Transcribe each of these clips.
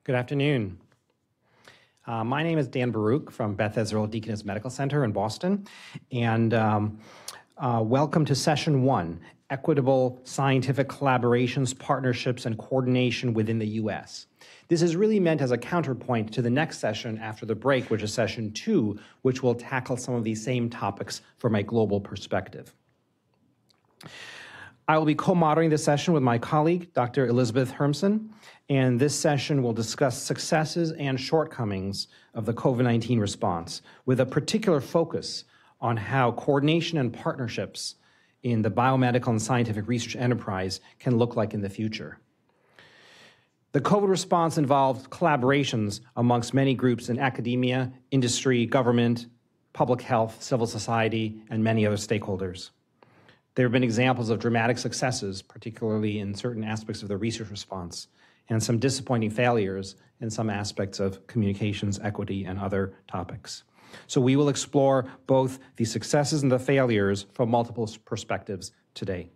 Good afternoon. My name is Dan Baruch from Beth Israel Deaconess Medical Center in Boston, and welcome to Session 1, Equitable Scientific Collaborations, Partnerships, and Coordination within the U.S. This is really meant as a counterpoint to the next session after the break, which is Session 2, which will tackle some of these same topics from a global perspective. I will be co-moderating this session with my colleague, Dr. Elizabeth Hermsen, and this session will discuss successes and shortcomings of the COVID-19 response, with a particular focus on how coordination and partnerships in the biomedical and scientific research enterprise can look like in the future. The COVID response involved collaborations amongst many groups in academia, industry, government, public health, civil society, and many other stakeholders. There have been examples of dramatic successes, particularly in certain aspects of the research response, and some disappointing failures in some aspects of communications, equity, and other topics. So we will explore both the successes and the failures from multiple perspectives today.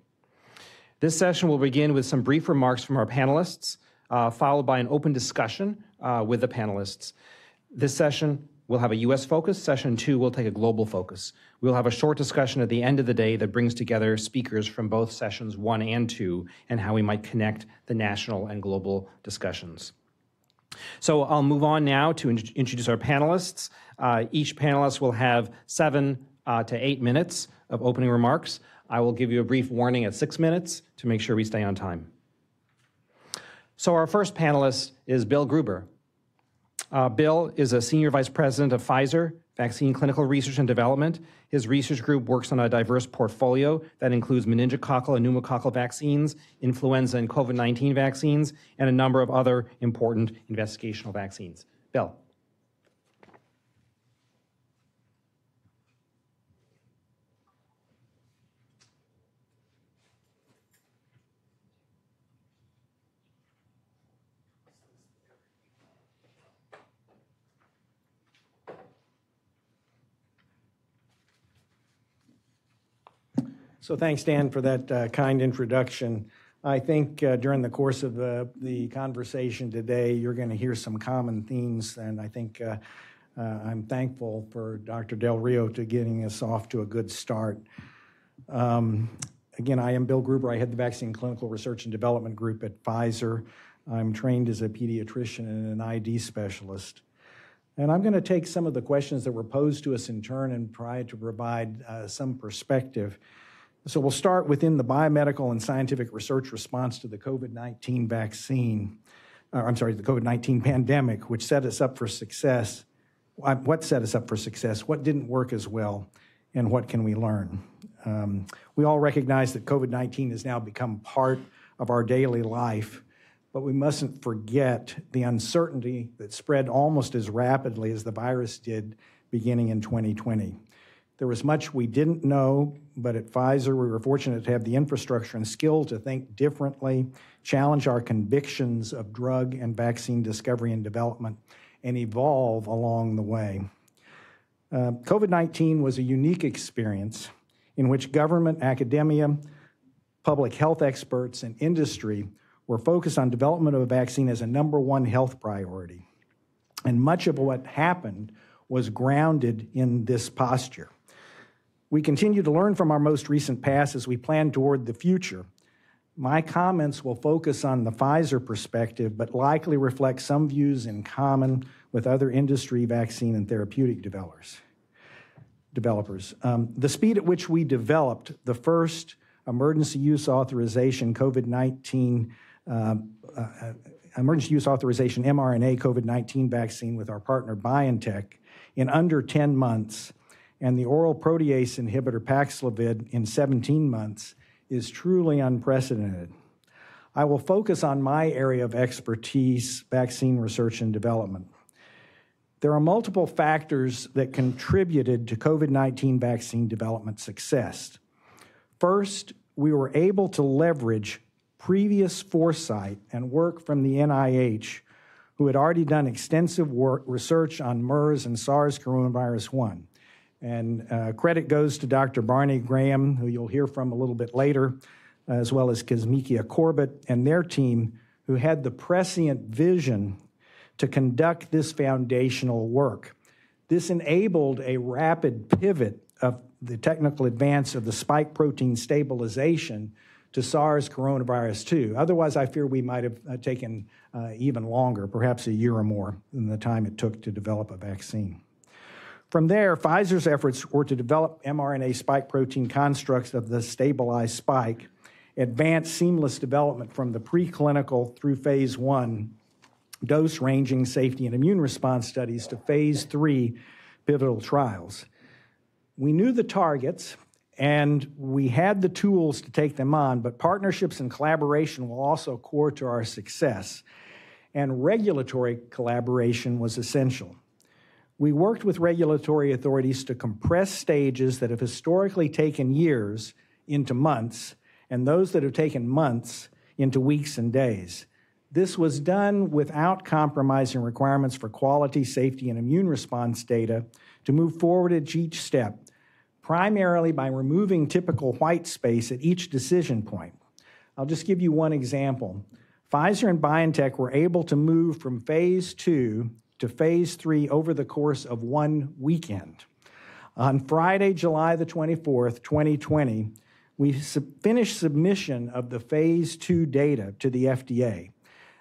This session will begin with some brief remarks from our panelists, followed by an open discussion with the panelists. This session will have a U.S. focus. Session 2 will take a global focus. We'll have a short discussion at the end of the day that brings together speakers from both sessions 1 and 2 and how we might connect the national and global discussions. So I'll move on now to introduce our panelists. Each panelist will have 7 to 8 minutes of opening remarks. I will give you a brief warning at 6 minutes to make sure we stay on time. So our first panelist is Bill Gruber. Bill is a Senior Vice President of Pfizer, Vaccine Clinical Research and Development. His research group works on a diverse portfolio that includes meningococcal and pneumococcal vaccines, influenza and COVID-19 vaccines, and a number of other important investigational vaccines. Bill. So thanks, Dan, for that kind introduction. I think during the course of the conversation today, you're going to hear some common themes, and I think I'm thankful for Dr. Del Rio to getting us off to a good start. Again, I am Bill Gruber. I head the Vaccine Clinical Research and Development Group at Pfizer. I'm trained as a pediatrician and an ID specialist. And I'm going to take some of the questions that were posed to us in turn and try to provide some perspective. So we'll start within the biomedical and scientific research response to the COVID-19 the COVID-19 pandemic, which set us up for success. What set us up for success? What didn't work as well? And what can we learn? We all recognize that COVID-19 has now become part of our daily life, but we mustn't forget the uncertainty that spread almost as rapidly as the virus did beginning in 2020. There was much we didn't know, but at Pfizer, we were fortunate to have the infrastructure and skill to think differently, challenge our convictions of drug and vaccine discovery and development, and evolve along the way. COVID-19 was a unique experience in which government, academia, public health experts, and industry were focused on development of a vaccine as a #1 health priority. And much of what happened was grounded in this posture. We continue to learn from our most recent past as we plan toward the future. My comments will focus on the Pfizer perspective, but likely reflect some views in common with other industry vaccine and therapeutic developers. The speed at which we developed the first emergency use authorization COVID-19 emergency use authorization mRNA COVID-19 vaccine with our partner BioNTech in under 10 months, and the oral protease inhibitor Paxlovid in 17 months is truly unprecedented. I will focus on my area of expertise, vaccine research and development. There are multiple factors that contributed to COVID-19 vaccine development success. First, we were able to leverage previous foresight and work from the NIH, who had already done extensive research on MERS and SARS coronavirus 1. And credit goes to Dr. Barney Graham, who you'll hear from a little bit later, as well as Kizzmekia Corbett and their team, who had the prescient vision to conduct this foundational work. This enabled a rapid pivot of the technical advance of the spike protein stabilization to SARS coronavirus 2. Otherwise, I fear we might have taken even longer, perhaps a year or more, than the time it took to develop a vaccine. From there, Pfizer's efforts were to develop mRNA spike protein constructs of the stabilized spike, advance seamless development from the preclinical through phase 1 dose-ranging safety and immune response studies to phase 3 pivotal trials. We knew the targets, and we had the tools to take them on, but partnerships and collaboration were also core to our success, and regulatory collaboration was essential. We worked with regulatory authorities to compress stages that have historically taken years into months, and those that have taken months into weeks and days. This was done without compromising requirements for quality, safety, and immune response data to move forward at each step, primarily by removing typical white space at each decision point. I'll just give you one example. Pfizer and BioNTech were able to move from phase 2 to phase 3 over the course of one weekend. On Friday, July the 24th, 2020, we finished submission of the phase 2 data to the FDA.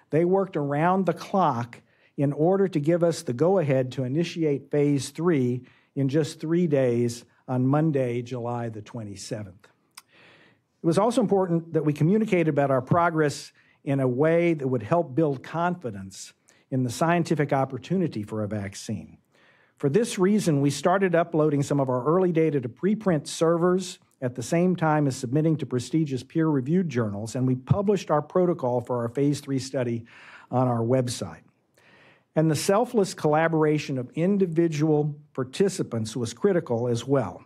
They worked around the clock in order to give us the go-ahead to initiate phase 3 in just 3 days on Monday, July the 27th. It was also important that we communicated about our progress in a way that would help build confidence in the scientific opportunity for a vaccine. For this reason, we started uploading some of our early data to preprint servers at the same time as submitting to prestigious peer-reviewed journals, and we published our protocol for our phase 3 study on our website. And the selfless collaboration of individual participants was critical as well.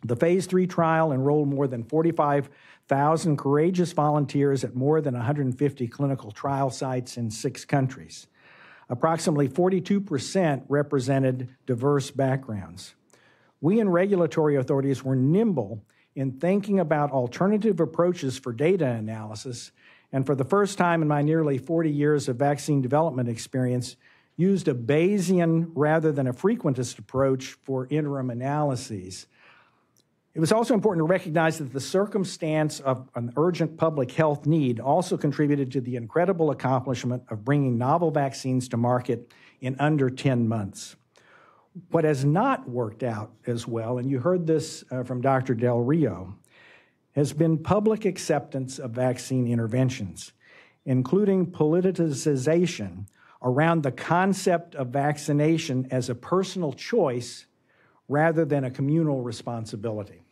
The phase 3 trial enrolled more than 45,000 courageous volunteers at more than 150 clinical trial sites in 6 countries. Approximately 42% represented diverse backgrounds. We and regulatory authorities were nimble in thinking about alternative approaches for data analysis, and for the first time in my nearly 40 years of vaccine development experience, used a Bayesian rather than a frequentist approach for interim analyses. It was also important to recognize that the circumstance of an urgent public health need also contributed to the incredible accomplishment of bringing novel vaccines to market in under 10 months. What has not worked out as well, and you heard this from Dr. Del Rio, has been public acceptance of vaccine interventions, including politicization around the concept of vaccination as a personal choice rather than a communal responsibility.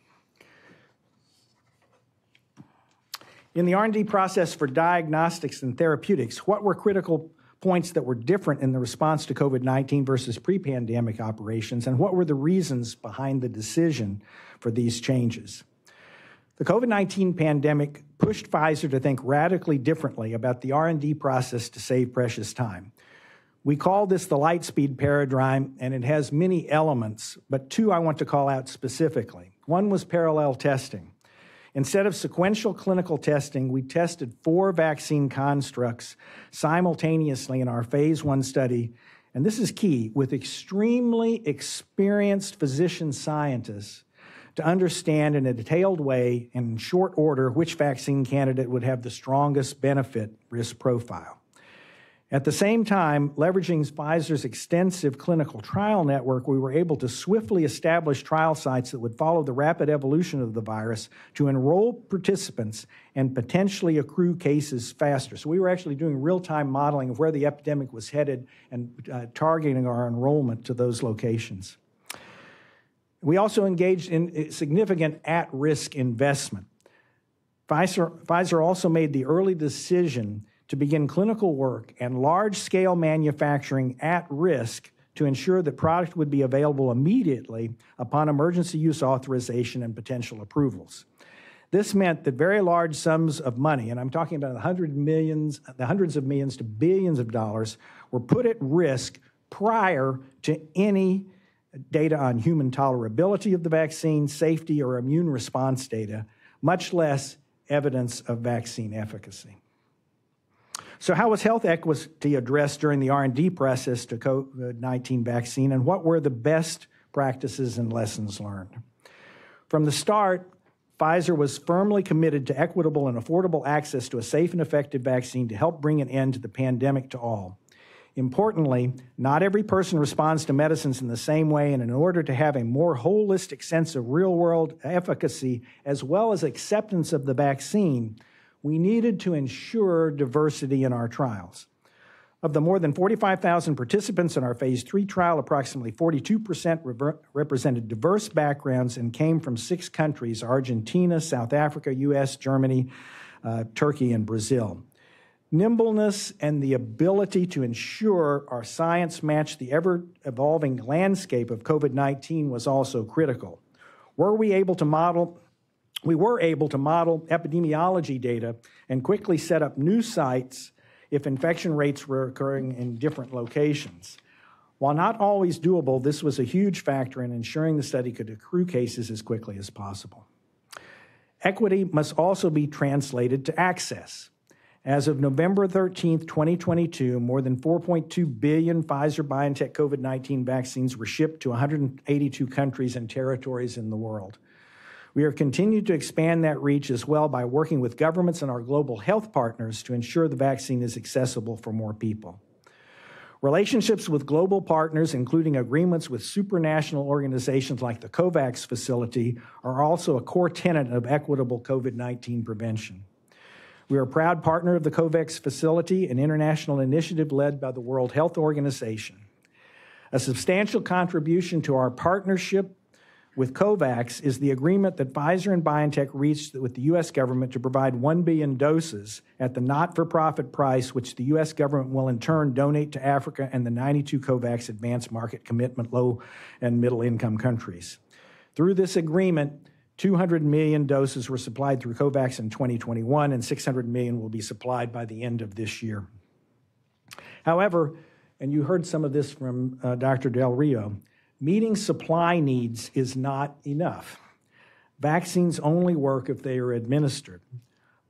In the R&D process for diagnostics and therapeutics, what were critical points that were different in the response to COVID-19 versus pre-pandemic operations, and what were the reasons behind the decision for these changes? The COVID-19 pandemic pushed Pfizer to think radically differently about the R&D process to save precious time. We call this the light speed paradigm, and it has many elements, but 2 I want to call out specifically. One was parallel testing. Instead of sequential clinical testing, we tested 4 vaccine constructs simultaneously in our phase 1 study, and this is key, with extremely experienced physician scientists to understand in a detailed way and in short order which vaccine candidate would have the strongest benefit-risk profile. At the same time, leveraging Pfizer's extensive clinical trial network, we were able to swiftly establish trial sites that would follow the rapid evolution of the virus to enroll participants and potentially accrue cases faster. So we were actually doing real-time modeling of where the epidemic was headed and targeting our enrollment to those locations. We also engaged in significant at-risk investment. Pfizer also made the early decision to begin clinical work and large-scale manufacturing at risk to ensure that product would be available immediately upon emergency use authorization and potential approvals. This meant that very large sums of money, and I'm talking about the hundreds of millions to billions of dollars, were put at risk prior to any data on human tolerability of the vaccine, safety, or immune response data, much less evidence of vaccine efficacy. So how was health equity addressed during the R&D process to COVID-19 vaccine, and what were the best practices and lessons learned? From the start, Pfizer was firmly committed to equitable and affordable access to a safe and effective vaccine to help bring an end to the pandemic to all. Importantly, not every person responds to medicines in the same way, and in order to have a more holistic sense of real-world efficacy as well as acceptance of the vaccine, we needed to ensure diversity in our trials. Of the more than 45,000 participants in our phase 3 trial, approximately 42% represented diverse backgrounds and came from 6 countries: Argentina, South Africa, U.S., Germany, Turkey, and Brazil. Nimbleness and the ability to ensure our science matched the ever-evolving landscape of COVID-19 was also critical. We were able to model epidemiology data and quickly set up new sites if infection rates were occurring in different locations. While not always doable, this was a huge factor in ensuring the study could accrue cases as quickly as possible. Equity must also be translated to access. As of November 13, 2022, more than 4.2 billion Pfizer-BioNTech COVID-19 vaccines were shipped to 182 countries and territories in the world. We are continuing to expand that reach as well by working with governments and our global health partners to ensure the vaccine is accessible for more people. Relationships with global partners, including agreements with supranational organizations like the COVAX facility, are also a core tenet of equitable COVID-19 prevention. We are a proud partner of the COVAX facility, an international initiative led by the World Health Organization. A substantial contribution to our partnership with COVAX is the agreement that Pfizer and BioNTech reached with the U.S. government to provide 1 billion doses at the not-for-profit price, which the U.S. government will in turn donate to Africa and the 92 COVAX Advanced Market Commitment low- and middle-income countries. Through this agreement, 200 million doses were supplied through COVAX in 2021, and 600 million will be supplied by the end of this year. However, and you heard some of this from Dr. Del Rio, meeting supply needs is not enough. Vaccines only work if they are administered.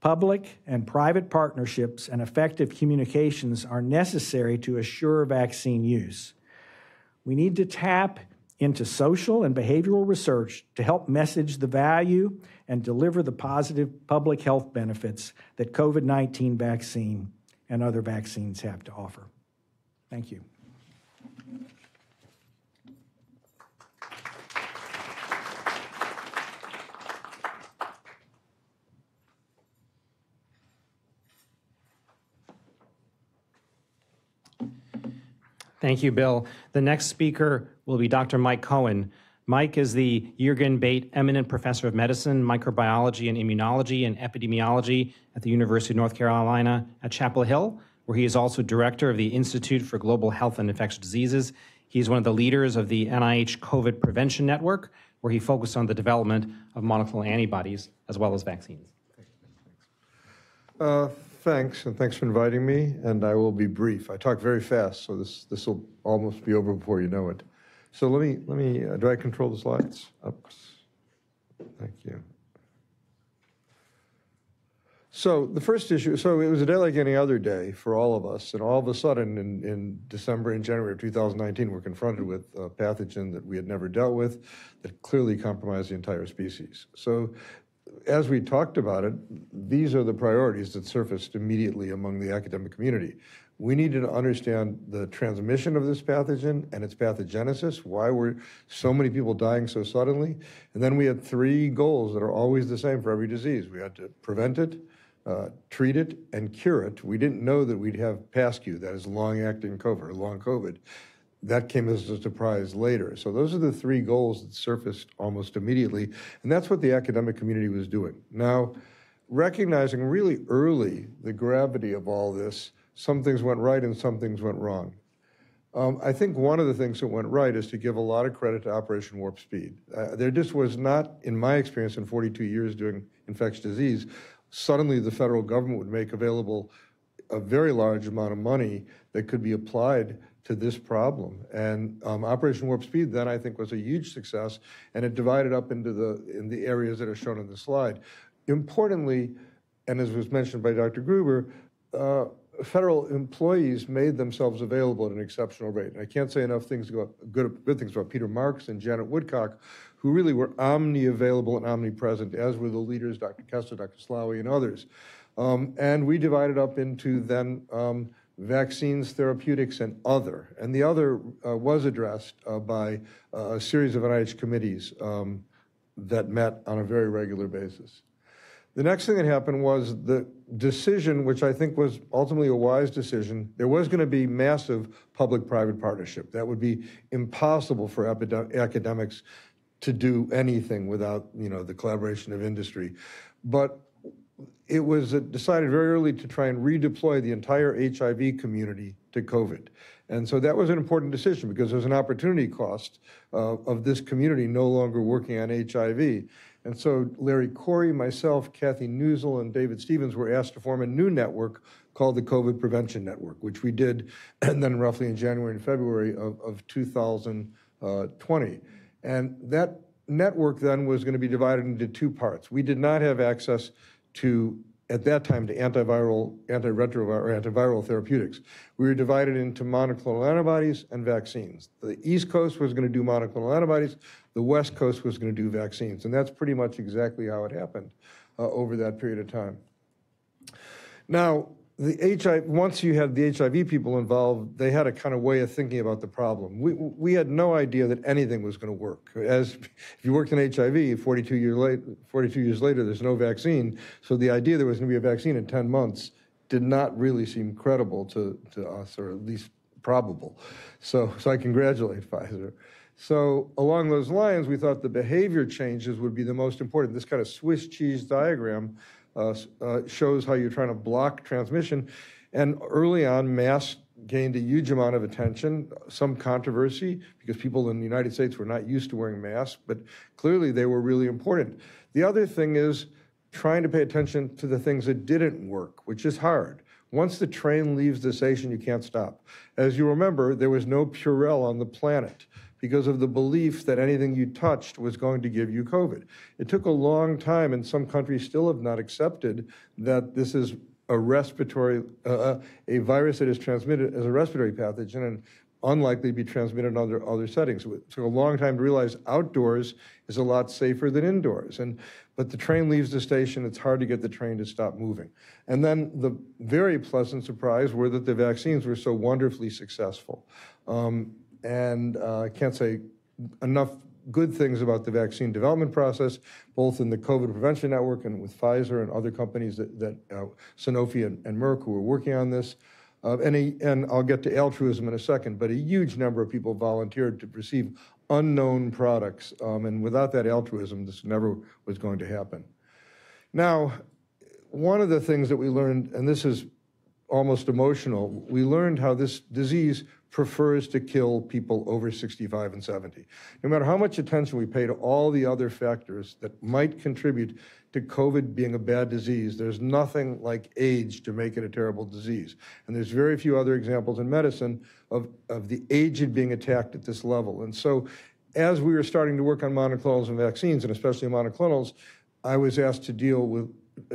Public and private partnerships and effective communications are necessary to assure vaccine use. We need to tap into social and behavioral research to help message the value and deliver the positive public health benefits that COVID-19 vaccine and other vaccines have to offer. Thank you. Thank you, Bill. The next speaker will be Dr. Mike Cohen. Mike is the Juergen Bate Eminent Professor of Medicine, Microbiology and Immunology and Epidemiology at the University of North Carolina at Chapel Hill, where he is also Director of the Institute for Global Health and Infectious Diseases. He's one of the leaders of the NIH COVID Prevention Network, where he focused on the development of monoclonal antibodies as well as vaccines. Thanks, and thanks for inviting me, and I will be brief. I talk very fast, so this will almost be over before you know it. So let me do I control the slides? Oops. Thank you. So the first issue, so it was a day like any other day for all of us, and all of a sudden in December and January of 2019, we're confronted with a pathogen that we had never dealt with that clearly compromised the entire species. So as we talked about it, these are the priorities that surfaced immediately among the academic community. We needed to understand the transmission of this pathogen and its pathogenesis, why were so many people dying so suddenly, and then we had 3 goals that are always the same for every disease. We had to prevent it, treat it, and cure it. We didn't know that we'd have PASQ, that is long-acting COVID, or long COVID. That came as a surprise later. So those are the 3 goals that surfaced almost immediately, and that's what the academic community was doing. Now, recognizing really early the gravity of all this, some things went right and some things went wrong. I think one of the things that went right is to give a lot of credit to Operation Warp Speed. There just was not, in my experience in 42 years doing infectious disease, suddenly the federal government would make available a very large amount of money that could be applied to this problem. And Operation Warp Speed then I think was a huge success, and it divided up into the areas that are shown in the slide. Importantly, and as was mentioned by Dr. Gruber, federal employees made themselves available at an exceptional rate. And I can't say enough things about good things about Peter Marks and Janet Woodcock, who really were omni-available and omnipresent, as were the leaders, Dr. Kessler, Dr. Slawi, and others. And we divided up into then vaccines, therapeutics, and other. And the other was addressed by a series of NIH committees that met on a very regular basis. The next thing that happened was the decision, which I think was ultimately a wise decision. There was going to be massive public-private partnership. That would be impossible for academics to do anything without, the collaboration of industry. But it was decided very early to try and redeploy the entire HIV community to COVID. And so that was an important decision because there's an opportunity cost of this community no longer working on HIV. And so Larry Corey, myself, Kathy Newsel, and David Stevens were asked to form a new network called the COVID Prevention Network, which we did, and then roughly in January and February of 2020. And that network then was going to be divided into two parts. We did not have access to, at that time, to antiviral therapeutics. We were divided into monoclonal antibodies and vaccines. The East Coast was going to do monoclonal antibodies. The West Coast was going to do vaccines. And that's pretty much exactly how it happened over that period of time. Now, once you had the HIV people involved, they had a kind of way of thinking about the problem. We had no idea that anything was going to work. If you worked in HIV, 42 years later, there's no vaccine. So the idea there was going to be a vaccine in 10 months did not really seem credible to us, or at least probable. So I congratulate Pfizer. So along those lines, we thought the behavior changes would be the most important. This kind of Swiss cheese diagram shows how you're trying to block transmission. And early on, masks gained a huge amount of attention, some controversy, because people in the United States were not used to wearing masks, but clearly they were really important. The other thing is trying to pay attention to the things that didn't work, which is hard. Once the train leaves the station, you can't stop. As you remember, there was no Purell on the planet because of the belief that anything you touched was going to give you COVID. It took a long time, and some countries still have not accepted that this is a respiratory, a virus that is transmitted as a respiratory pathogen and unlikely to be transmitted in other settings. It took a long time to realize outdoors is a lot safer than indoors. But the train leaves the station, it's hard to get the train to stop moving. And then the very pleasant surprise were that the vaccines were so wonderfully successful. I can't say enough good things about the vaccine development process, both in the COVID Prevention Network and with Pfizer and other companies that Sanofi and Merck who are working on this. And I'll get to altruism in a second, but a huge number of people volunteered to receive unknown products. And without that altruism, this never was going to happen. Now, one of the things that we learned, and this is almost emotional, we learned how this disease prefers to kill people over 65 and 70. No matter how much attention we pay to all the other factors that might contribute to COVID being a bad disease, there's nothing like age to make it a terrible disease. And there's very few other examples in medicine of the aged being attacked at this level. And so as we were starting to work on monoclonals and vaccines, and especially monoclonals, I was asked to deal with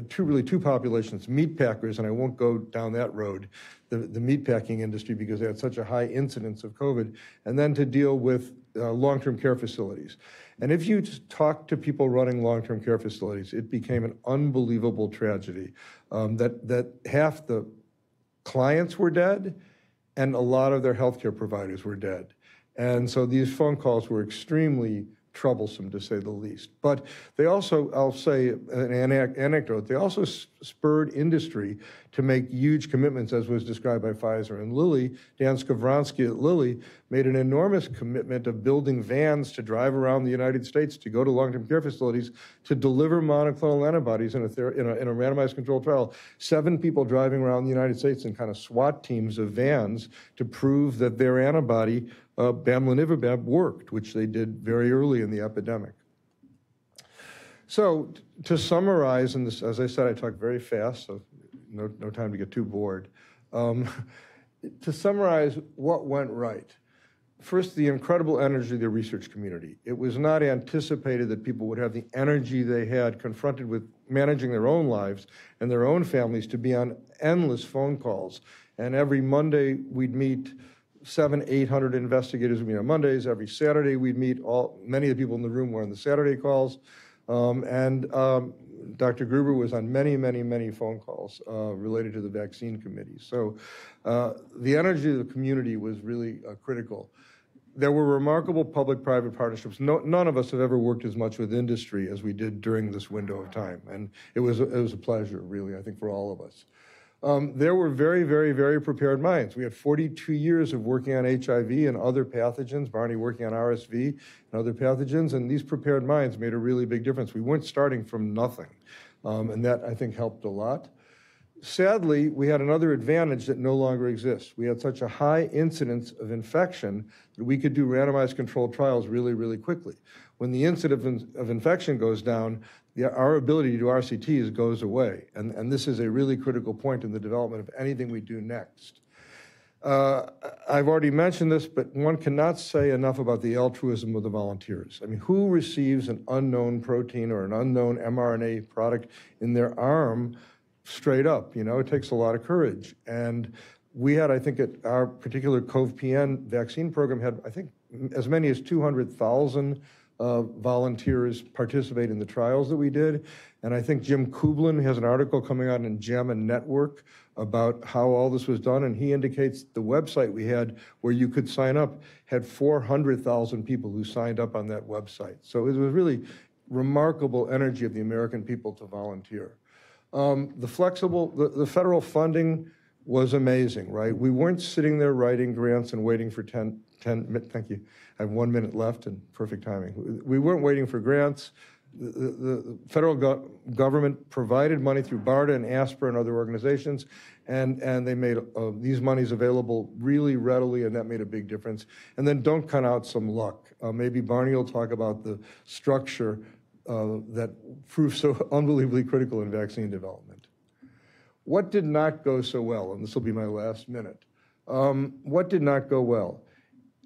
two populations, meat packers, and I won't go down that road, the meat packing industry, because they had such a high incidence of COVID, and then to deal with long-term care facilities. And if you talk to people running long-term care facilities, it became an unbelievable tragedy that half the clients were dead and a lot of their healthcare providers were dead. And so these phone calls were extremely troublesome, to say the least. But they also, I'll say an anecdote, they also spurred industry to make huge commitments, as was described by Pfizer. And Lilly, Dan Skowronski at Lilly, made an enormous commitment of building vans to drive around the United States to go to long-term care facilities to deliver monoclonal antibodies in a randomized controlled trial. 7 people driving around the United States in kind of SWAT teams of vans to prove that their antibody, bamlanivimab, worked, which they did very early in the epidemic. So to summarize, and this, as I said, I talk very fast, so no time to get too bored. To summarize what went right. First, the incredible energy of the research community. It was not anticipated that people would have the energy they had confronted with managing their own lives and their own families to be on endless phone calls. And every Monday we'd meet 700-800 investigators would meet on Mondays. Every Saturday we'd meet many of the people in the room were on the Saturday calls. Dr. Gruber was on many phone calls related to the vaccine committee. So the energy of the community was really critical. There were remarkable public-private partnerships. None of us have ever worked as much with industry as we did during this window of time. And it was a pleasure, really, I think, for all of us. There were very prepared minds. We had 42 years of working on HIV and other pathogens, Barney working on RSV and other pathogens, and these prepared minds made a really big difference. We weren't starting from nothing, and that, I think, helped a lot. Sadly, we had another advantage that no longer exists. We had such a high incidence of infection that we could do randomized controlled trials really quickly. When the incidence of infection goes down, our ability to do RCTs goes away. And this is a really critical point in the development of anything we do next. I've already mentioned this, but one cannot say enough about the altruism of the volunteers. I mean, who receives an unknown protein or an unknown mRNA product in their arm straight up? You know, it takes a lot of courage. And we had, I think, at our particular COV-PN vaccine program had, I think, as many as 200,000 volunteers participate in the trials that we did. And I think Jim Kublin has an article coming out in JAMA Network about how all this was done. And he indicates the website we had where you could sign up had 400,000 people who signed up on that website. So it was really remarkable energy of the American people to volunteer. The federal funding was amazing, right? We weren't sitting there writing grants and waiting for 10 thank you. I have 1 minute left and perfect timing. We weren't waiting for grants. The federal government provided money through BARDA and ASPR and other organizations, and they made these monies available really readily, and that made a big difference. And then don't count out some luck. Maybe Barney will talk about the structure that proved so unbelievably critical in vaccine development. What did not go so well? And this will be my last minute. What did not go well?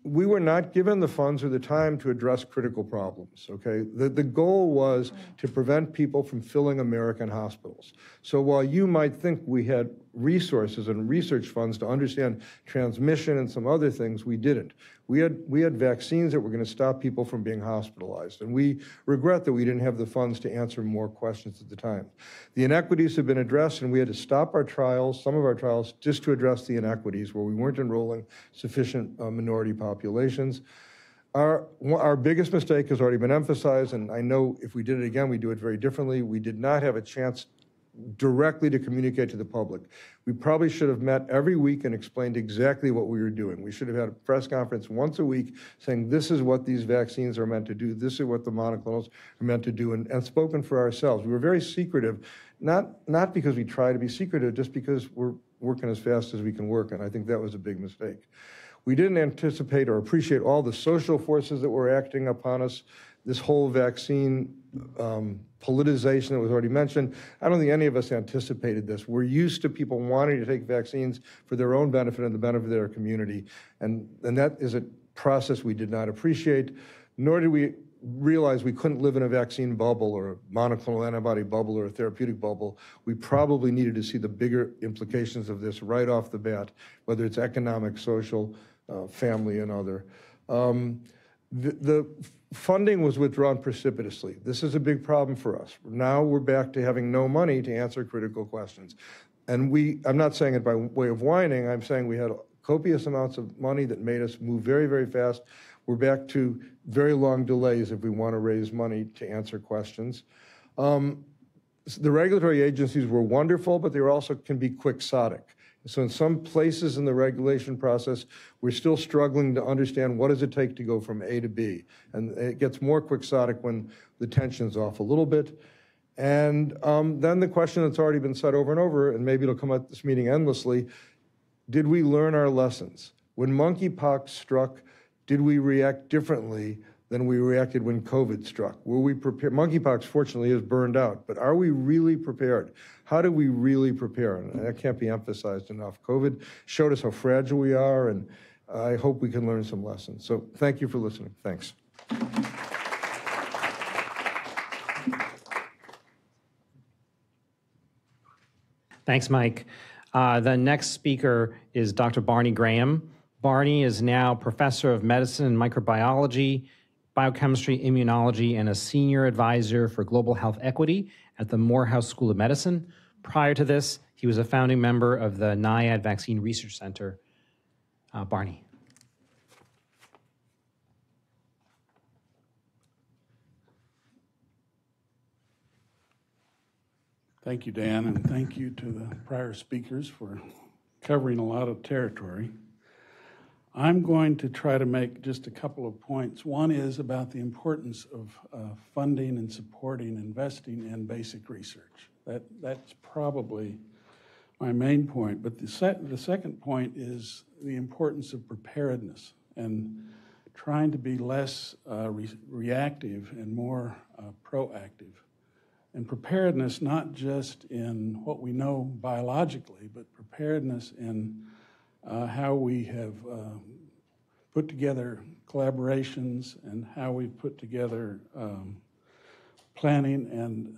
We were not given the funds or the time to address critical problems, okay? The goal was to prevent people from filling American hospitals. So while you might think we had resources and research funds to understand transmission and some other things, we didn't. We had vaccines that were going to stop people from being hospitalized, and we regret that we didn't have the funds to answer more questions at the time. The inequities have been addressed, and we had to stop our trials, some of our trials, just to address the inequities where we weren't enrolling sufficient minority populations. Our biggest mistake has already been emphasized, and I know if we did it again, we'd do it very differently. We did not have a chance directly to communicate to the public. We probably should have met every week and explained exactly what we were doing. We should have had a press conference once a week saying this is what these vaccines are meant to do, this is what the monoclonals are meant to do, and spoken for ourselves. We were very secretive, not because we try to be secretive, just because we're working as fast as we can work, and I think that was a big mistake. We didn't anticipate or appreciate all the social forces that were acting upon us. This whole vaccine politicization that was already mentioned, I don't think any of us anticipated this. We're used to people wanting to take vaccines for their own benefit and the benefit of their community. And that is a process we did not appreciate, nor did we realize we couldn't live in a vaccine bubble or a monoclonal antibody bubble or a therapeutic bubble. We probably needed to see the bigger implications of this right off the bat, whether it's economic, social, family, and other. The funding was withdrawn precipitously. This is a big problem for us. Now we're back to having no money to answer critical questions. And I'm not saying it by way of whining, I'm saying we had copious amounts of money that made us move very fast. We're back to very long delays if we want to raise money to answer questions. The regulatory agencies were wonderful, but they also can be quixotic. So in some places in the regulation process, we're still struggling to understand what does it take to go from A to B. And it gets more quixotic when the tension's off a little bit. And then the question that's already been said over and over, and maybe it'll come at this meeting endlessly, did we learn our lessons? When monkeypox struck, did we react differently than we reacted when COVID struck? Were we prepared? Monkeypox, fortunately, is burned out, but are we really prepared? How do we really prepare? And that can't be emphasized enough. COVID showed us how fragile we are, and I hope we can learn some lessons. So thank you for listening. Thanks. Thanks, Mike. The next speaker is Dr. Barney Graham. Barney is now professor of medicine and microbiology, biochemistry, immunology, and a senior advisor for global health equity at the Morehouse School of Medicine. Prior to this, he was a founding member of the NIAID Vaccine Research Center. Barney. Thank you, Dan, and thank you to the prior speakers for covering a lot of territory. I'm going to try to make just a couple of points. One is about the importance of funding and supporting, investing in basic research. That's probably my main point. But the second point is the importance of preparedness and trying to be less reactive and more proactive. And preparedness not just in what we know biologically, but preparedness in how we have put together collaborations and how we've put together planning and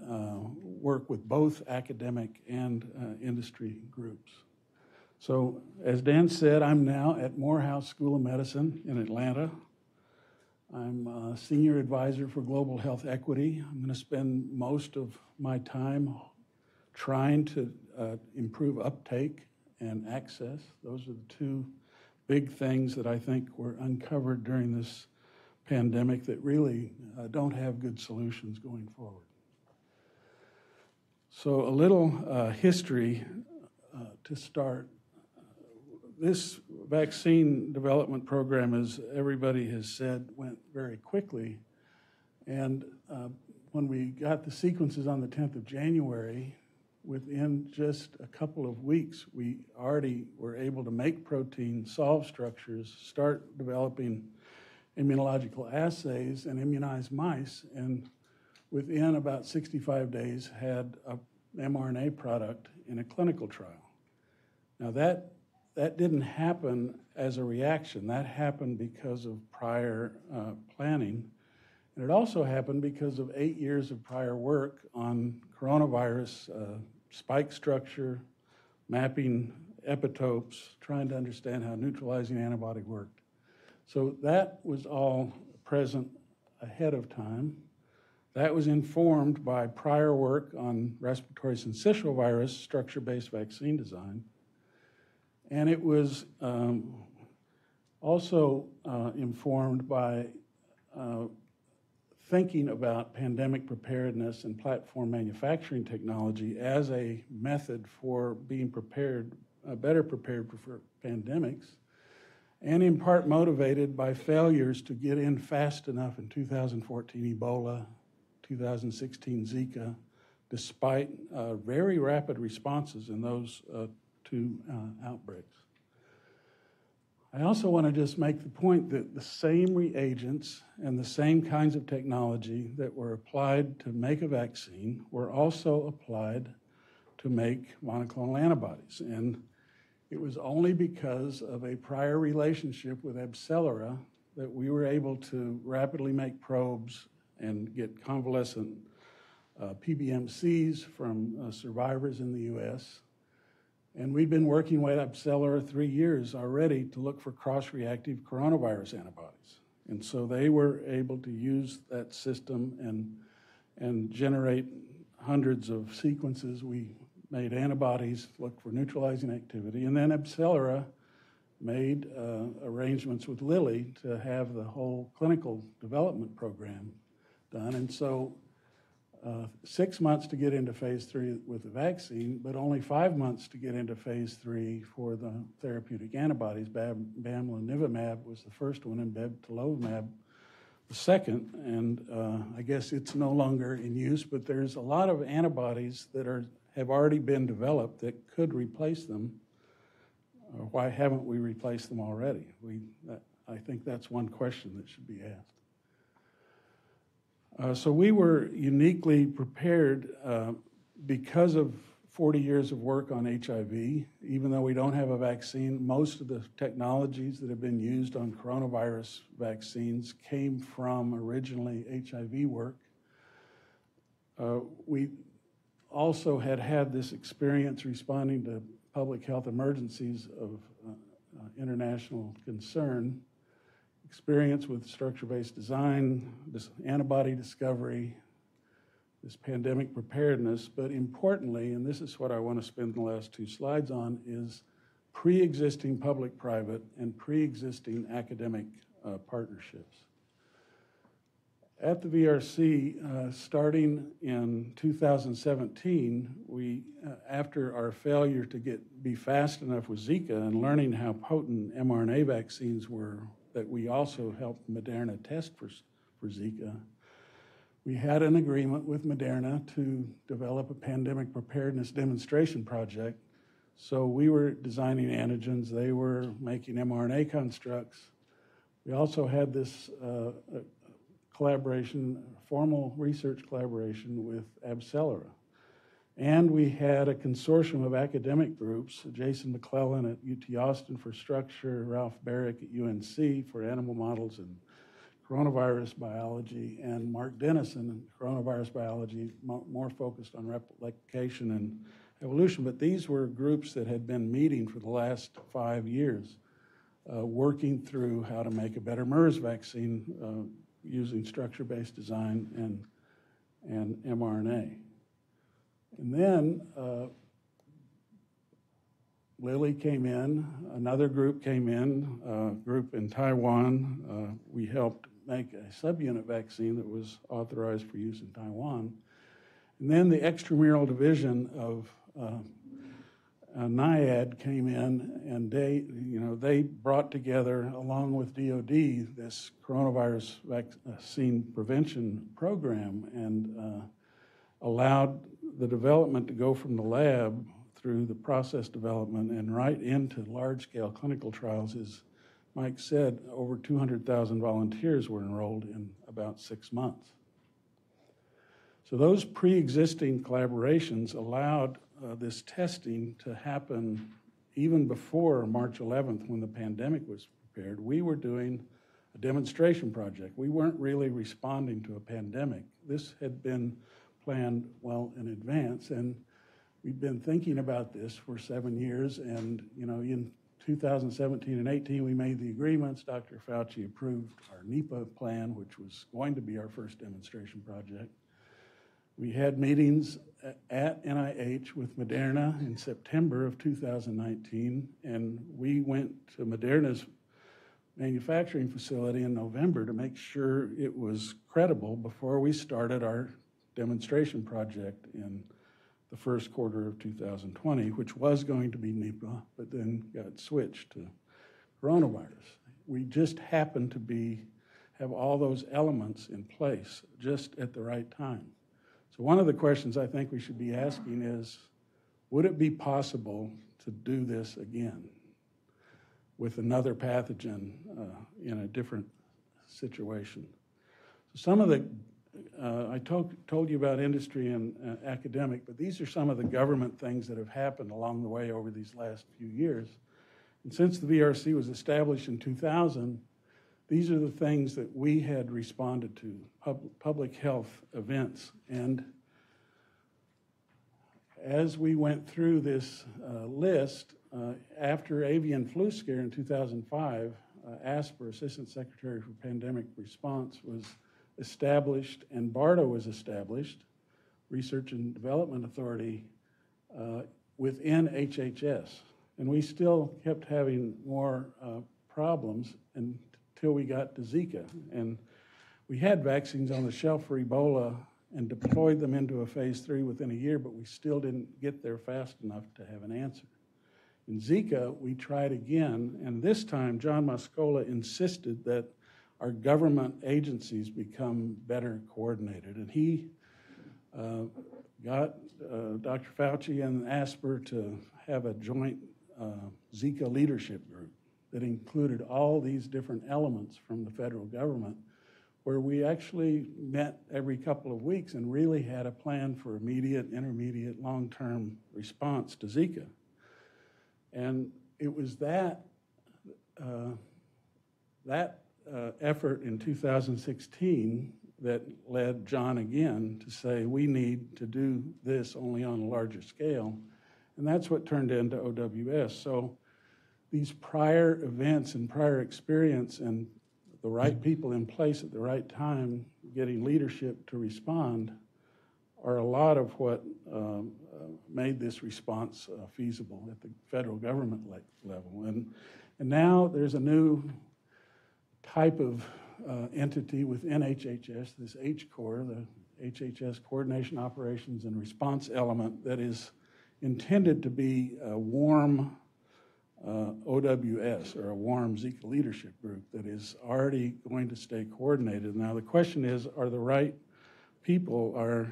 work with both academic and industry groups. So as Dan said, I'm now at Morehouse School of Medicine in Atlanta. I'm a senior advisor for global health equity. I'm going to spend most of my time trying to improve uptake and access. Those are the two big things that I think were uncovered during this pandemic that really don't have good solutions going forward. So a little history to start. This vaccine development program, as everybody has said, went very quickly. And when we got the sequences on the 10th of January, within just a couple of weeks, we already were able to make protein, solve structures, start developing immunological assays, and immunize mice. And within about 65 days, had an mRNA product in a clinical trial. Now that didn't happen as a reaction. That happened because of prior planning. And it also happened because of 8 years of prior work on coronavirus spike structure, mapping epitopes, trying to understand how neutralizing antibody worked. So that was all present ahead of time. That was informed by prior work on respiratory syncytial virus structure-based vaccine design. And it was also informed by thinking about pandemic preparedness and platform manufacturing technology as a method for being prepared, better prepared for pandemics, and in part motivated by failures to get in fast enough in 2014 Ebola, 2016 Zika, despite very rapid responses in those two outbreaks. I also want to just make the point that the same reagents and the same kinds of technology that were applied to make a vaccine were also applied to make monoclonal antibodies. And it was only because of a prior relationship with AbCellera that we were able to rapidly make probes and get convalescent PBMCs from survivors in the US. And we've been working with AbCellera 3 years already to look for cross-reactive coronavirus antibodies. And so they were able to use that system and generate hundreds of sequences. We made antibodies, looked for neutralizing activity, and then AbCellera made arrangements with Lilly to have the whole clinical development program done. And so 6 months to get into phase 3 with the vaccine, but only 5 months to get into phase 3 for the therapeutic antibodies. Bamlanivimab was the first one, and bebtelovimab the second. And I guess it's no longer in use, but there's a lot of antibodies that have already been developed that could replace them. Why haven't we replaced them already? I think that's one question that should be asked. So we were uniquely prepared because of 40 years of work on HIV. Even though we don't have a vaccine, most of the technologies that have been used on coronavirus vaccines came from originally HIV work. also had this experience responding to public health emergencies of international concern, experience with structure-based design, this antibody discovery, this pandemic preparedness, but importantly, and this is what I want to spend the last 2 slides on, is pre-existing public-private and pre-existing academic partnerships. At the VRC, starting in 2017, we, after our failure to be fast enough with Zika and learning how potent mRNA vaccines were, that we also helped Moderna test for Zika, we had an agreement with Moderna to develop a pandemic preparedness demonstration project. So we were designing antigens, they were making mRNA constructs. We also had this collaboration, formal research collaboration with Abcelera. And we had a consortium of academic groups, Jason McClellan at UT Austin for structure, Ralph Barrick at UNC for animal models and coronavirus biology, and Mark Dennison in coronavirus biology, more focused on replication and evolution. But these were groups that had been meeting for the last 5 years, working through how to make a better MERS vaccine using structure-based design and mRNA. And then Lilly came in, another group came in, a group in Taiwan. We helped make a subunit vaccine that was authorized for use in Taiwan. And then the extramural division of NIAID came in, and they brought together, along with DOD, this coronavirus vaccine prevention program and allowed the development to go from the lab through the process development and right into large-scale clinical trials. As Mike said, over 200,000 volunteers were enrolled in about 6 months. So those pre-existing collaborations allowed this testing to happen even before March 11th, when the pandemic was prepared. We were doing a demonstration project. We weren't really responding to a pandemic. This had been planned well in advance, and we've been thinking about this for 7 years. And in 2017 and 18, we made the agreements. Dr. Fauci approved our NEPA plan, which was going to be our first demonstration project. We had meetings at NIH with Moderna in September of 2019, and we went to Moderna's manufacturing facility in November to make sure it was credible before we started our demonstration project in the first quarter of 2020, which was going to be NEPA, but then got switched to coronavirus. We just happened to have all those elements in place just at the right time. So one of the questions I think we should be asking is, would it be possible to do this again with another pathogen in a different situation? So some of the, I told you about industry and academic, but these are some of the government things that have happened along the way over these last few years. And since the VRC was established in 2000, these are the things that we had responded to, public health events. And as we went through this list, after avian flu scare in 2005, ASPR, Assistant Secretary for Pandemic Response, was established, and BARDA was established, Research and Development Authority, within HHS. And we still kept having more problems until we got to Zika. And we had vaccines on the shelf for Ebola and deployed them into a phase 3 within a year, but we still didn't get there fast enough to have an answer. In Zika, we tried again, and this time John Mascola insisted that our government agencies become better coordinated. And he got Dr. Fauci and ASPR to have a joint Zika leadership group that included all these different elements from the federal government, where we actually met every couple of weeks and really had a plan for immediate, intermediate, long-term response to Zika. And it was that effort in 2016 that led John again to say, we need to do this only on a larger scale. And that's what turned into OWS. So these prior events and prior experience and the right people in place at the right time, getting leadership to respond, are a lot of what made this response feasible at the federal government level. And now there's a new type of entity within HHS, this HCOR, the HHS Coordination Operations and Response element, that is intended to be a warm OWS, or a warm Zika leadership group that is already going to stay coordinated. Now the question is, are the right people are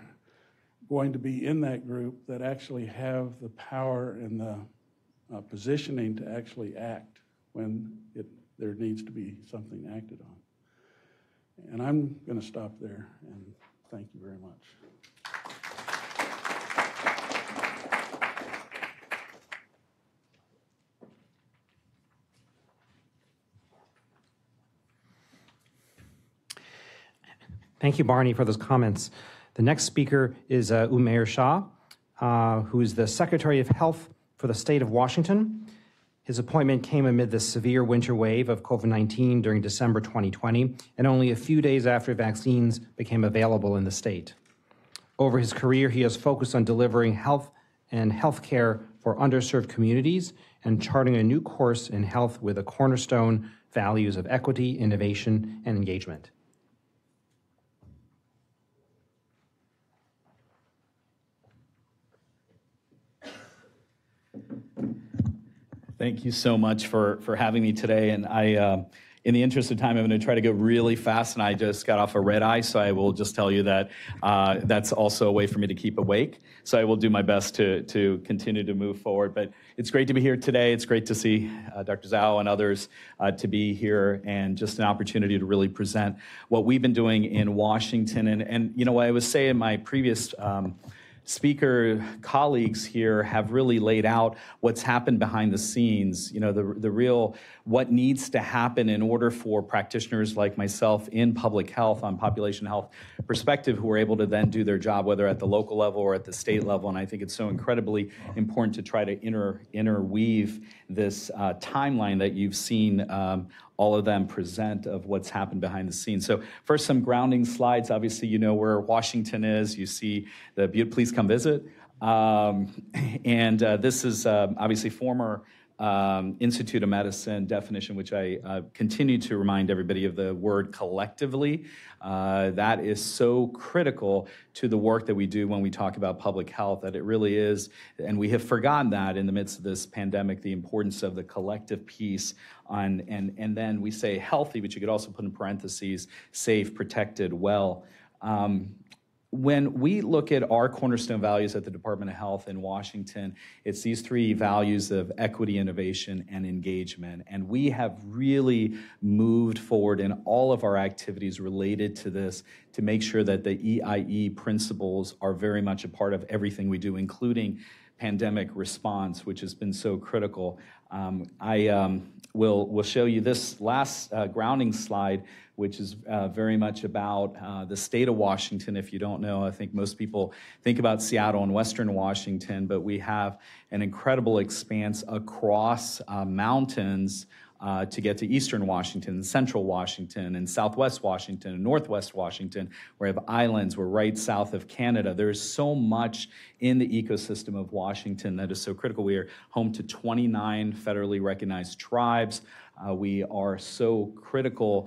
going to be in that group that actually have the power and the positioning to actually act when there needs to be something acted on? And I'm going to stop there, and thank you very much. Thank you, Barney, for those comments. The next speaker is Umair Shah, who is the Secretary of Health for the state of Washington. His appointment came amid the severe winter wave of COVID-19 during December 2020, and only a few days after vaccines became available in the state. Over his career, he has focused on delivering health and healthcare for underserved communities and charting a new course in health with the cornerstone values of equity, innovation, and engagement. Thank you so much for having me today. And in the interest of time, I'm going to try to go really fast, and I just got off a red eye, so I will just tell you that that's also a way for me to keep awake. So I will do my best to continue to move forward. But it's great to be here today. It's great to see Dr. Zhao and others to be here, and just an opportunity to really present what we've been doing in Washington. And you know, I would say in my previous speaker colleagues here have really laid out what's happened behind the scenes, you know, the real what needs to happen in order for practitioners like myself in public health, on population health perspective, who are able to then do their job, whether at the local level or at the state level. And I think it's so incredibly important to try to interweave this timeline that you've seen all of them present of what's happened behind the scenes. So first, some grounding slides. Obviously, you know where Washington is. You see the please come visit. This is obviously former Institute of Medicine definition, which I continue to remind everybody of the word collectively. That is so critical to the work that we do when we talk about public health, that it really is, and we have forgotten that in the midst of this pandemic, the importance of the collective piece on, and then we say healthy, but you could also put in parentheses, safe, protected, well. When we look at our cornerstone values at the Department of Health in Washington, it's these three values of equity, innovation, and engagement. And we have really moved forward in all of our activities related to this to make sure that the EIE principles are very much a part of everything we do, including pandemic response, which has been so critical. I will show you this last grounding slide, which is very much about the state of Washington. If you don't know, I think most people think about Seattle and Western Washington, but we have an incredible expanse across mountains to get to Eastern Washington, Central Washington, and Southwest Washington, and Northwest Washington. We have islands. We're right south of Canada. There's so much in the ecosystem of Washington that is so critical. We are home to 29 federally recognized tribes. We are so critically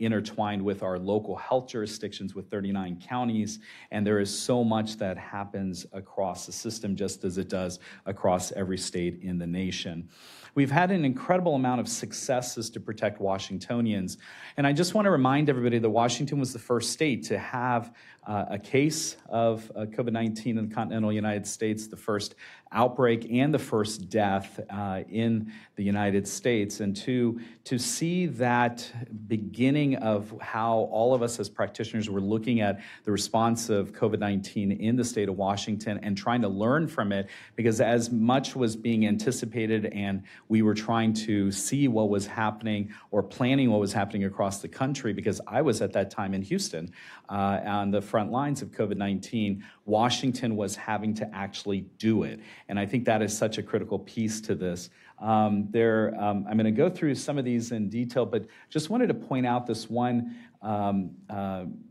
intertwined with our local health jurisdictions with 39 counties, and there is so much that happens across the system, just as it does across every state in the nation. We've had an incredible amount of successes to protect Washingtonians, and I just want to remind everybody that Washington was the first state to have a case of COVID-19 in the continental United States, the first outbreak and the first death in the United States. And to see that beginning of how all of us as practitioners were looking at the response of COVID-19 in the state of Washington and trying to learn from it, because as much was being anticipated and we were trying to see what was happening or planning what was happening across the country, because I was at that time in Houston on the front lines of COVID-19, Washington was having to actually do it. And I think that is such a critical piece to this. I'm going to go through some of these in detail, but just wanted to point out this one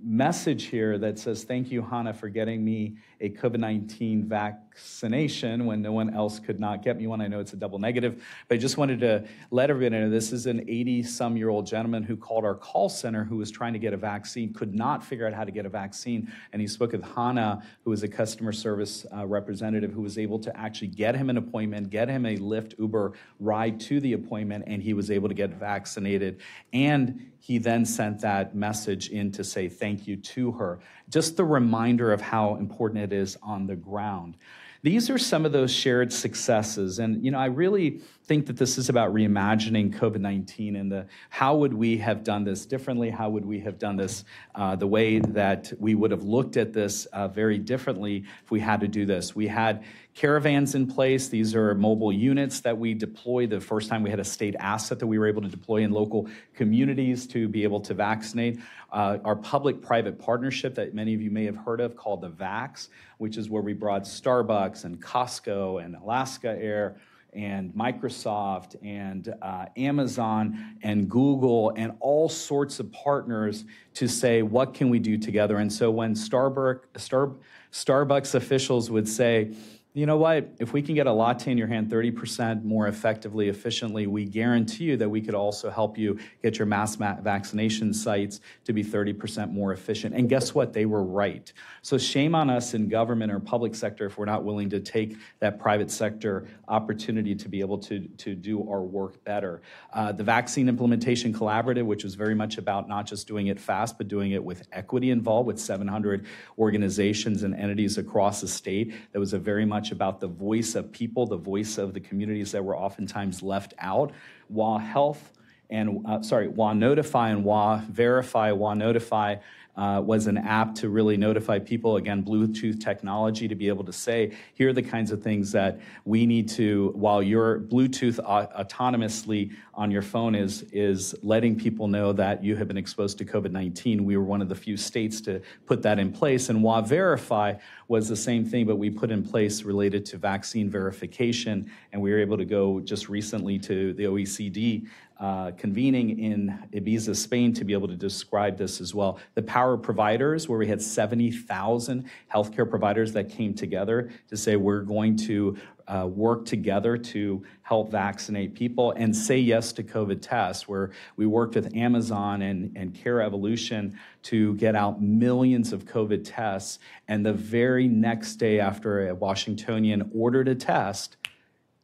message here that says, "Thank you, Hannah, for getting me a COVID-19 vaccination when no one else could not get me one." I know it's a double negative, but I just wanted to let everybody know this is an 80-some-year-old gentleman who called our call center who was trying to get a vaccine, could not figure out how to get a vaccine, and he spoke with Hannah, who was a customer service representative who was able to actually get him an appointment, get him a Lyft, Uber ride to the appointment, and he was able to get vaccinated. And he then sent that message in to say thank you to her. Just the reminder of how important it is on the ground. These are some of those shared successes. And, I really think that this is about reimagining COVID-19 and how would we have done this differently? How would we have done this the way that we would have looked at this very differently if we had to do this? We had caravans in place. These are mobile units that we deployed the first time we had a state asset that we were able to deploy in local communities to be able to vaccinate. Our public-private partnership that many of you may have heard of called the VAX, which is where we brought Starbucks and Costco and Alaska Air and Microsoft and Amazon and Google and all sorts of partners to say, what can we do together? And so when Starbucks officials would say, you know what, if we can get a latte in your hand 30% more effectively, efficiently, we guarantee you that we could also help you get your mass vaccination sites to be 30% more efficient. And guess what? They were right. So shame on us in government or public sector if we're not willing to take that private sector opportunity to be able to do our work better. The Vaccine Implementation Collaborative, which was very much about not just doing it fast, but doing it with equity involved with 700 organizations and entities across the state. That was a very much about the voice of people, the voice of the communities that were oftentimes left out. WA Health and, WA Notify and WA Verify. WA Notify was an app to really notify people, again, Bluetooth technology to be able to say, here are the kinds of things that we need to, while your Bluetooth autonomously on your phone is letting people know that you have been exposed to COVID-19. We were one of the few states to put that in place. And WA Verify was the same thing, but we put in place related to vaccine verification. And we were able to go just recently to the OECD convening in Ibiza, Spain, to be able to describe this as well. The Power Providers, where we had 70,000 healthcare providers that came together to say we're going to work together to help vaccinate people, and Say Yes to COVID tests, where we worked with Amazon and Care Evolution to get out millions of COVID tests. And the very next day after a Washingtonian ordered a test,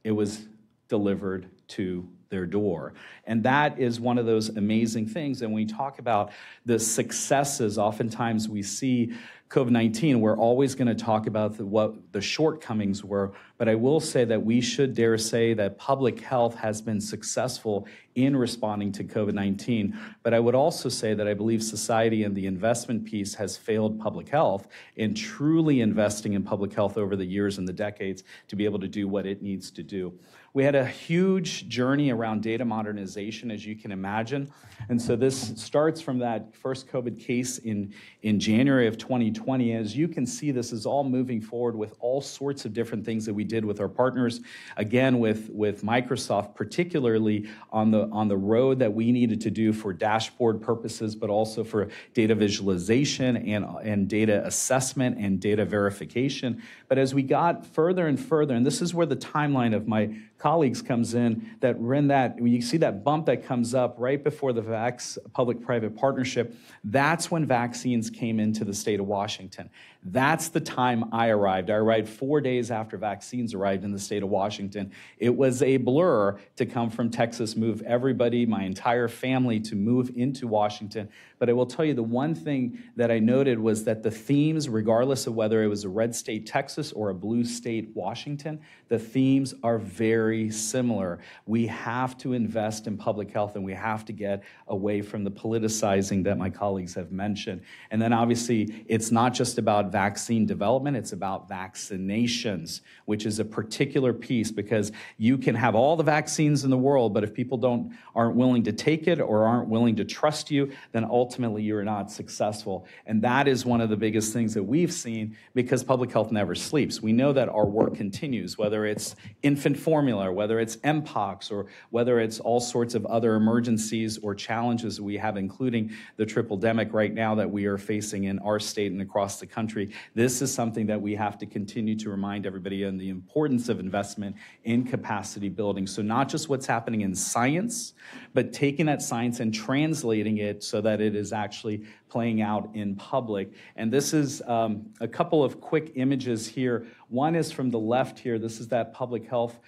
it was delivered to their door. And that is one of those amazing things. And when we talk about the successes, oftentimes we see COVID-19, we're always going to talk about what the shortcomings were, but I will say that we should dare say that public health has been successful in responding to COVID-19. But I would also say that I believe society and the investment piece has failed public health in truly investing in public health over the years and the decades to be able to do what it needs to do. We had a huge journey around data modernization, as you can imagine. And so this starts from that first COVID case in January of 2020. As you can see, this is all moving forward with all sorts of different things that we did with our partners. Again, with Microsoft, particularly on the road that we needed to do for dashboard purposes, but also for data visualization and data assessment and data verification. But as we got further and further, and this is where the timeline of my colleagues comes in, that when you see that bump that comes up right before the VAX public-private partnership, that's when vaccines came into the state of Washington. That's the time I arrived. I arrived 4 days after vaccines arrived in the state of Washington. It was a blur to come from Texas, move everybody, my entire family, to move into Washington. But I will tell you the one thing that I noted was that the themes, regardless of whether it was a red state, Texas, or a blue state, Washington, the themes are very similar. We have to invest in public health, and we have to get away from the politicizing that my colleagues have mentioned. And then obviously, it's not just about vaccine development, it's about vaccinations, which is a particular piece, because you can have all the vaccines in the world, but if people aren't willing to take it or aren't willing to trust you, then ultimately you're not successful. And that is one of the biggest things that we've seen, because public health never sleeps. We know that our work continues, whether it's infant formula, whether it's Mpox, or whether it's all sorts of other emergencies or challenges we have, including the triple-demic right now that we are facing in our state and across the country. This is something that we have to continue to remind everybody on the importance of investment in capacity building. So not just what's happening in science, but taking that science and translating it so that it is actually playing out in public. And this is a couple of quick images here. One is from the left here. This is that public health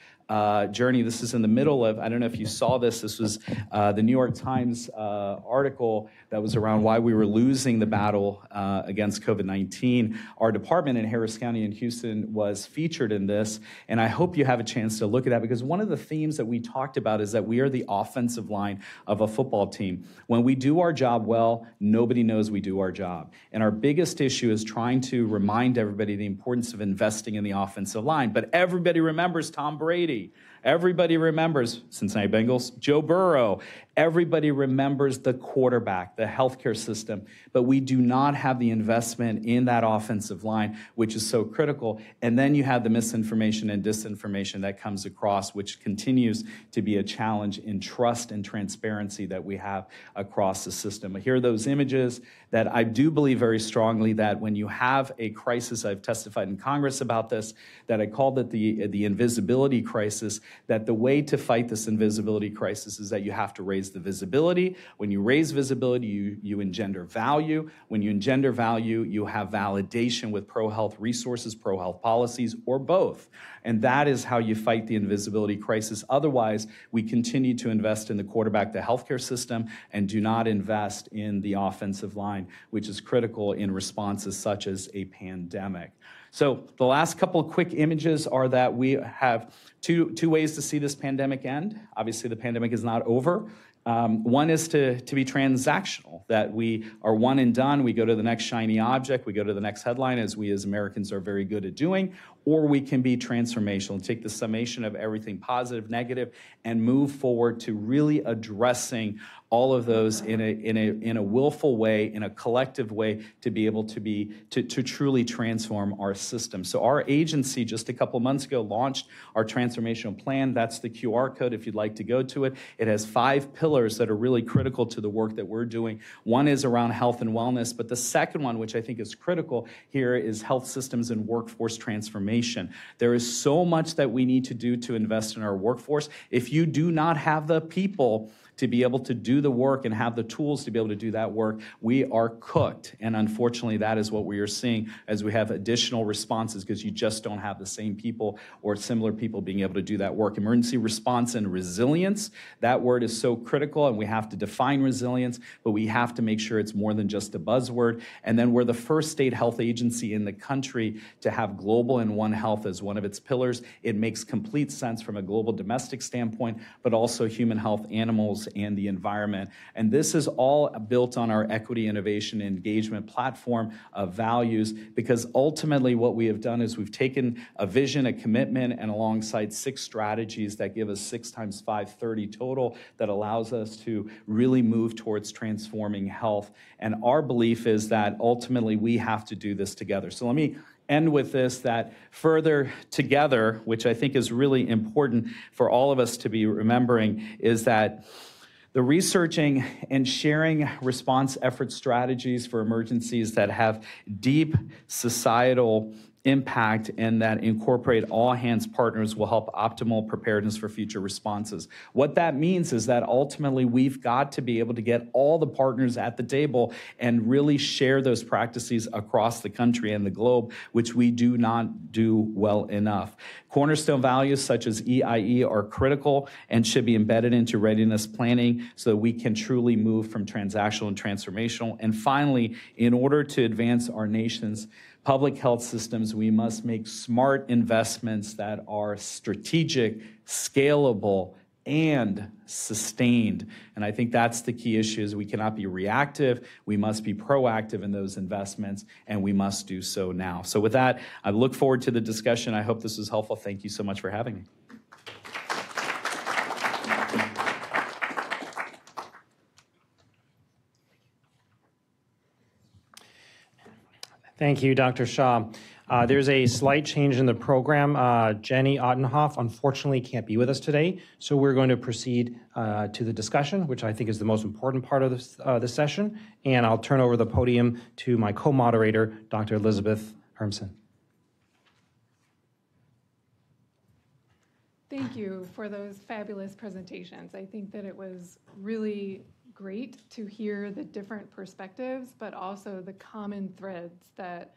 journey. This is in the middle of, I don't know if you saw this, this was the New York Times article that was around why we were losing the battle against COVID-19. Our department in Harris County in Houston was featured in this, and I hope you have a chance to look at that, because one of the themes that we talked about is that we are the offensive line of a football team. When we do our job well, nobody knows we do our job. And our biggest issue is trying to remind everybody the importance of investing in the offensive line. But everybody remembers Tom Brady. Everybody remembers Cincinnati Bengals, Joe Burrow. Everybody remembers the quarterback, the healthcare system, but we do not have the investment in that offensive line, which is so critical. And then you have the misinformation and disinformation that comes across, which continues to be a challenge in trust and transparency that we have across the system. Here are those images that I do believe very strongly that when you have a crisis, I've testified in Congress about this, that I called it the invisibility crisis, that the way to fight this invisibility crisis is that you have to raise the visibility. When you raise visibility, you engender value. When you engender value, you have validation with pro-health resources, pro-health policies, or both. And that is how you fight the invisibility crisis. Otherwise, we continue to invest in the quarterback, the healthcare system, and do not invest in the offensive line, which is critical in responses such as a pandemic. So the last couple of quick images are that we have two ways to see this pandemic end. Obviously, the pandemic is not over. One is to be transactional, that we are one and done. We go to the next shiny object. We go to the next headline, as we as Americans are very good at doing. Or we can be transformational, take the summation of everything positive, negative, and move forward to really addressing all of those in a willful way, in a collective way, to be able to truly transform our system. So our agency just a couple months ago launched our transformational plan. That's the QR code if you'd like to go to it. It has 5 pillars that are really critical to the work that we're doing. One is around health and wellness, but the second one, which I think is critical here, is health systems and workforce transformation. There is so much that we need to do to invest in our workforce. If you do not have the people to be able to do the work and have the tools to be able to do that work, we are cooked. And unfortunately, that is what we are seeing as we have additional responses, because you just don't have the same people or similar people being able to do that work. Emergency response and resilience, that word is so critical, and we have to define resilience, but we have to make sure it's more than just a buzzword. And then we're the first state health agency in the country to have global and One Health as one of its pillars. It makes complete sense from a global domestic standpoint, but also human health, animals, and the environment. And this is all built on our equity, innovation, and engagement platform of values, because ultimately what we have done is we've taken a vision, a commitment, and alongside 6 strategies that give us 6 times 5, 30 total, that allows us to really move towards transforming health. And our belief is that ultimately we have to do this together. So let me end with this, that further together, which I think is really important for all of us to be remembering, is that the researching and sharing response effort strategies for emergencies that have deep societal impact and that incorporate all hands partners will help optimal preparedness for future responses. What that means is that ultimately we've got to be able to get all the partners at the table and really share those practices across the country and the globe, which we do not do well enough. Cornerstone values such as EIE are critical and should be embedded into readiness planning so that we can truly move from transactional and transformational. And finally, in order to advance our nation's public health systems, we must make smart investments that are strategic, scalable, and sustained. And I think that's the key issue is we cannot be reactive, we must be proactive in those investments, and we must do so now. So with that, I look forward to the discussion. I hope this was helpful. Thank you so much for having me. Thank you, Dr. Shah. There's a slight change in the program. Jenny Ottenhoff unfortunately can't be with us today, so we're going to proceed to the discussion, which I think is the most important part of this session, and I'll turn over the podium to my co-moderator, Dr. Elizabeth Hermsen. Thank you for those fabulous presentations. I think that it was really great to hear the different perspectives, but also the common threads that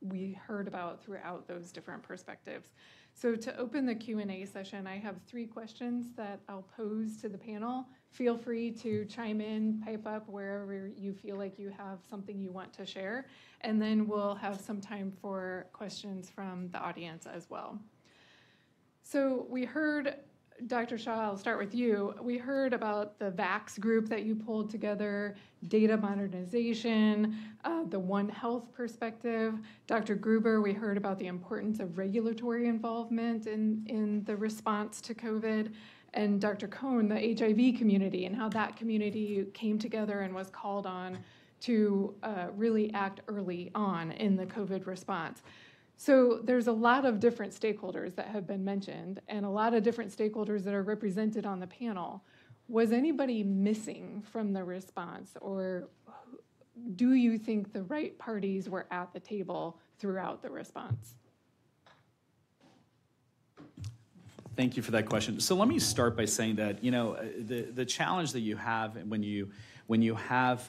we heard about throughout those different perspectives. So to open the Q&A session, I have 3 questions that I'll pose to the panel. Feel free to chime in, pipe up wherever you feel like you have something you want to share, and then we'll have some time for questions from the audience as well. So we heard, Dr. Shah, I'll start with you. We heard about the VAX group that you pulled together, data modernization, the One Health perspective. Dr. Gruber, we heard about the importance of regulatory involvement in the response to COVID. And Dr. Cohn, the HIV community, and how that community came together and was called on to really act early on in the COVID response. So there's a lot of different stakeholders that have been mentioned and a lot of different stakeholders that are represented on the panel. Was anybody missing from the response, or do you think the right parties were at the table throughout the response? Thank you for that question. So let me start by saying that, you know, the challenge that you have when you have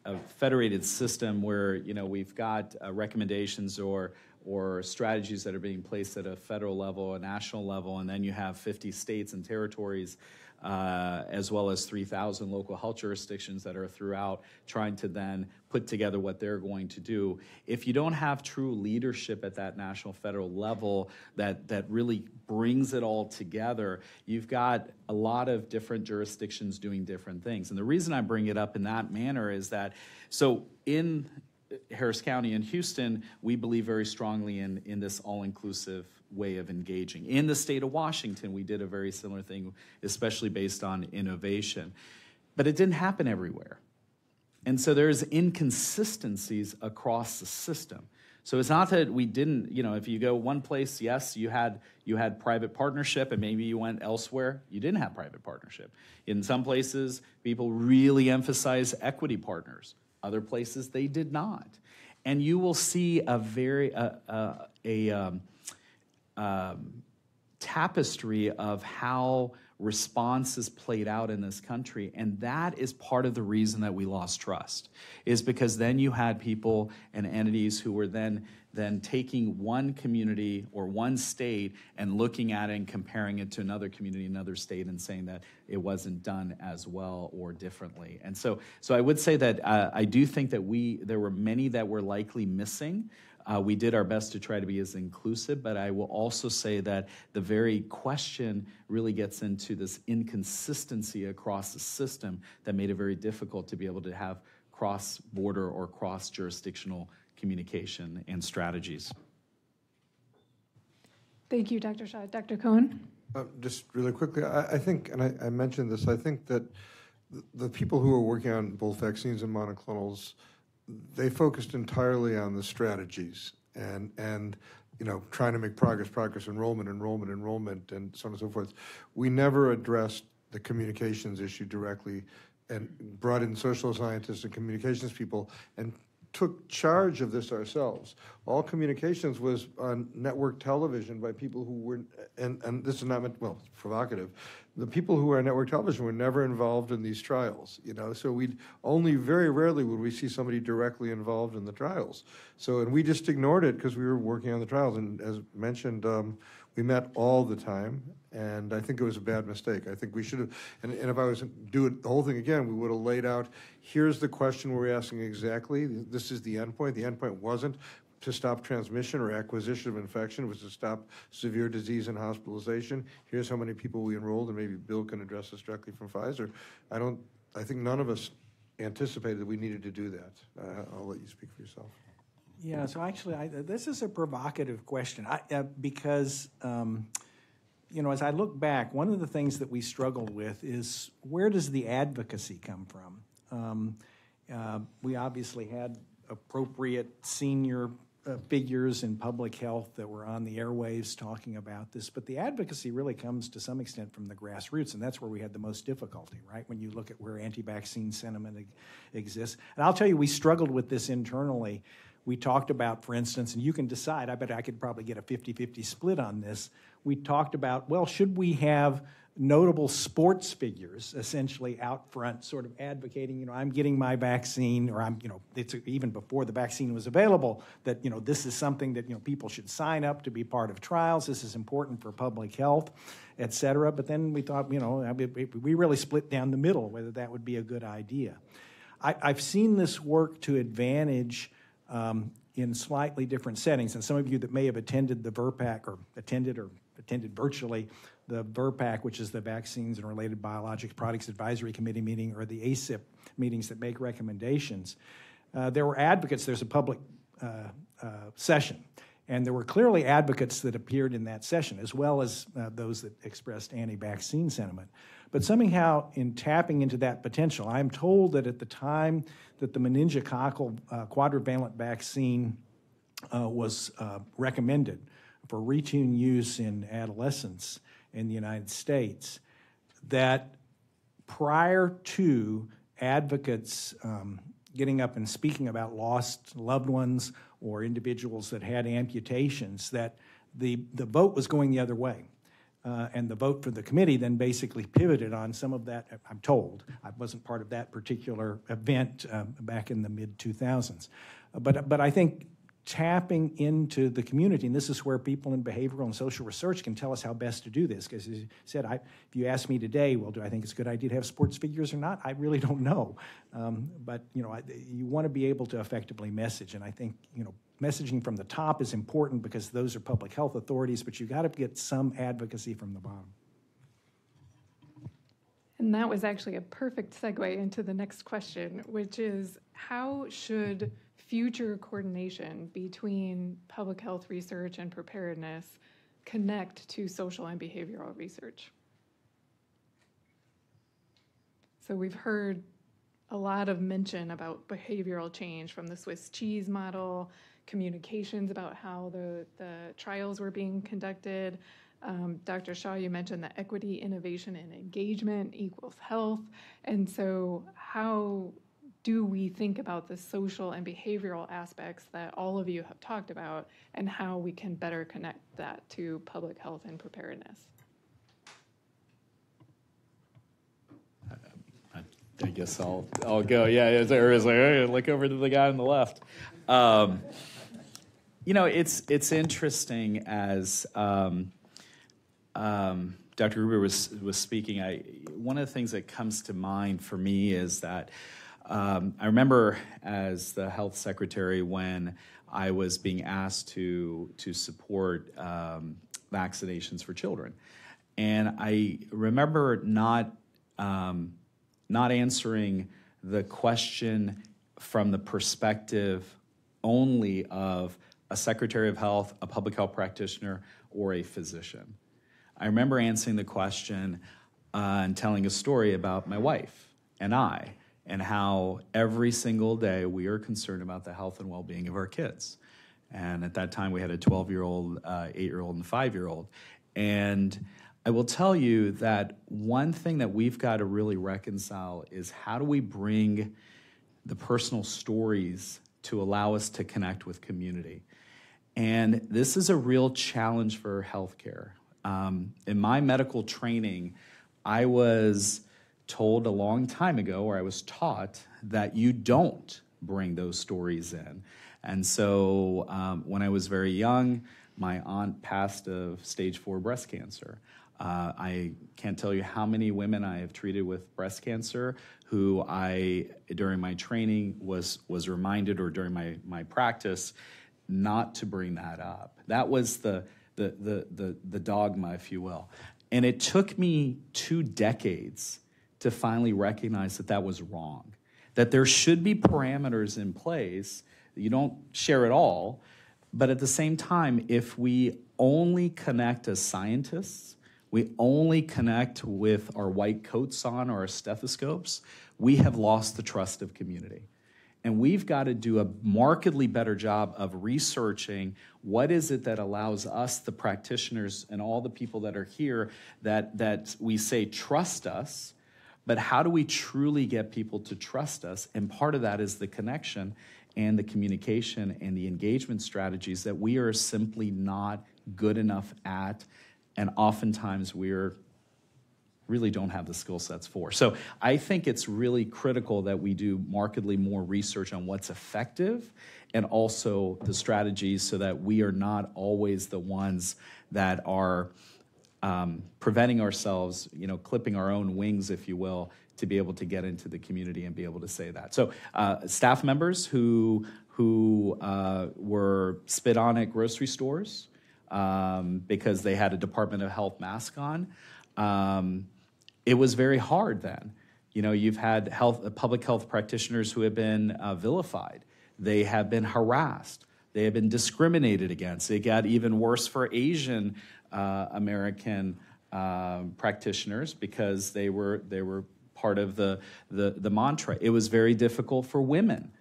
a federated system where, you know, we've got recommendations or strategies that are being placed at a federal level, a national level, and then you have 50 states and territories, as well as 3,000 local health jurisdictions that are throughout trying to then put together what they're going to do. If you don't have true leadership at that national federal level that really brings it all together, you've got a lot of different jurisdictions doing different things. And the reason I bring it up in that manner is that, so in Harris County and Houston, we believe very strongly in this all-inclusive way of engaging. In the state of Washington, we did a very similar thing, especially based on innovation. But it didn't happen everywhere. And so there's inconsistencies across the system. So it's not that we didn't, you know, if you go one place, yes, you had private partnership, and maybe you went elsewhere, you didn't have private partnership. In some places, people really emphasize equity partners. Other places, they did not. And you will see a very tapestry of how responses played out in this country, and that is part of the reason that we lost trust, is because then you had people and entities who were then taking one community or one state and looking at it and comparing it to another community, another state, and saying that it wasn't done as well or differently. And so I would say that I do think that there were many that were likely missing. We did our best to try to be as inclusive, but I will also say that the very question really gets into this inconsistency across the system that made it very difficult to be able to have cross-border or cross-jurisdictional communication and strategies. Thank you, Dr. Shah. Dr. Cohn? Just really quickly, I think, and I mentioned this, I think that the people who are working on both vaccines and monoclonals, they focused entirely on the strategies and you know, trying to make progress, enrollment, and so on and so forth. We never addressed the communications issue directly and brought in social scientists and communications people and took charge of this ourselves. all communications was on network television by people who were, and this is not meant, well, it's provocative. The people who were on network television were never involved in these trials, you know, so we'd only very rarely would we see somebody directly involved in the trials. So, and we just ignored it because we were working on the trials, and as mentioned, we met all the time, and I think it was a bad mistake. I think we should have, and if I was to do it, the whole thing again, we would have laid out, here's the question we're asking exactly, this is the endpoint. The endpoint wasn't to stop transmission or acquisition of infection, it was to stop severe disease and hospitalization. Here's how many people we enrolled, and maybe Bill can address this directly from Pfizer. I think none of us anticipated that we needed to do that. I'll let you speak for yourself. Yeah, so actually, this is a provocative question because, you know, as I look back, one of the things that we struggled with is where does the advocacy come from? We obviously had appropriate senior figures in public health that were on the airwaves talking about this, but the advocacy really comes to some extent from the grassroots, and that's where we had the most difficulty, right, when you look at where anti-vaccine sentiment exists. And I'll tell you, we struggled with this internally. We talked about, for instance, and you can decide, I bet I could probably get a 50-50 split on this. We talked about, well, should we have notable sports figures essentially out front sort of advocating, you know, I'm getting my vaccine, or I'm, you know, it's even before the vaccine was available, that, you know, this is something that, you know, people should sign up to be part of trials. This is important for public health, et cetera. But then we thought, you know, we really split down the middle whether that would be a good idea. I've seen this work to advantage in slightly different settings. And some of you that may have attended the VRPAC or attended virtually the VRPAC, which is the Vaccines and Related Biologics Products Advisory Committee meeting, or the ACIP meetings that make recommendations. There were advocates. There's a public session. And there were clearly advocates that appeared in that session, as well as those that expressed anti-vaccine sentiment. But somehow, in tapping into that potential, I'm told that at the time that the meningococcal quadrivalent vaccine was recommended for routine use in adolescents in the United States, that prior to advocates getting up and speaking about lost loved ones or individuals that had amputations, that the vote was going the other way. And the vote for the committee then basically pivoted on some of that, I'm told. I wasn't part of that particular event back in the mid-2000s. But I think tapping into the community, and this is where people in behavioral and social research can tell us how best to do this, because as you said, if you ask me today, well, do I think it's a good idea to have sports figures or not? I really don't know. But, you know, you want to be able to effectively message, and I think, you know, messaging from the top is important because those are public health authorities, but you've got to get some advocacy from the bottom. And that was actually a perfect segue into the next question, which is how should future coordination between public health research and preparedness connect to social and behavioral research? So we've heard a lot of mention about behavioral change from the Swiss cheese model, communications about how the trials were being conducted. Dr. Shaw, you mentioned that equity, innovation, and engagement equals health. And so how do we think about the social and behavioral aspects that all of you have talked about, and how we can better connect that to public health and preparedness? I guess I'll go. Yeah, there is like, hey, look over to the guy on the left. You know, it's interesting as Dr. Gruber was speaking. One of the things that comes to mind for me is that I remember as the health secretary when I was being asked to support vaccinations for children, and I remember not answering the question from the perspective only of a secretary of health, a public health practitioner, or a physician. I remember answering the question and telling a story about my wife and I, and how every single day we are concerned about the health and well-being of our kids. And at that time we had a 12-year-old, 8-year-old, and 5-year-old. And I will tell you that one thing that we've got to really reconcile is how do we bring the personal stories to allow us to connect with community. And this is a real challenge for healthcare. In my medical training, I was told a long time ago, or I was taught, that you don't bring those stories in. And so when I was very young, my aunt passed of stage 4 breast cancer. I can't tell you how many women I have treated with breast cancer who I, during my training, was reminded, or during my practice, not to bring that up. That was the dogma, if you will. And it took me 2 decades to finally recognize that that was wrong, that there should be parameters in place. You don't share it all, but at the same time, if we only connect as scientists, we only connect with our white coats on or our stethoscopes, we have lost the trust of community. And we've got to do a markedly better job of researching what is it that allows us, the practitioners and all the people that are here, that we say trust us, but how do we truly get people to trust us? And part of that is the connection and the communication and the engagement strategies that we are simply not good enough at, and oftentimes we're really don't have the skill sets for. So I think it's really critical that we do markedly more research on what's effective and also the strategies so that we are not always the ones that are preventing ourselves, clipping our own wings, if you will, to be able to get into the community and be able to say that. So staff members who were spit on at grocery stores because they had a Department of Health mask on, it was very hard then. You've had public health practitioners who have been vilified. They have been harassed. They have been discriminated against. It got even worse for Asian American practitioners because they were part of the mantra. It was very difficult for women,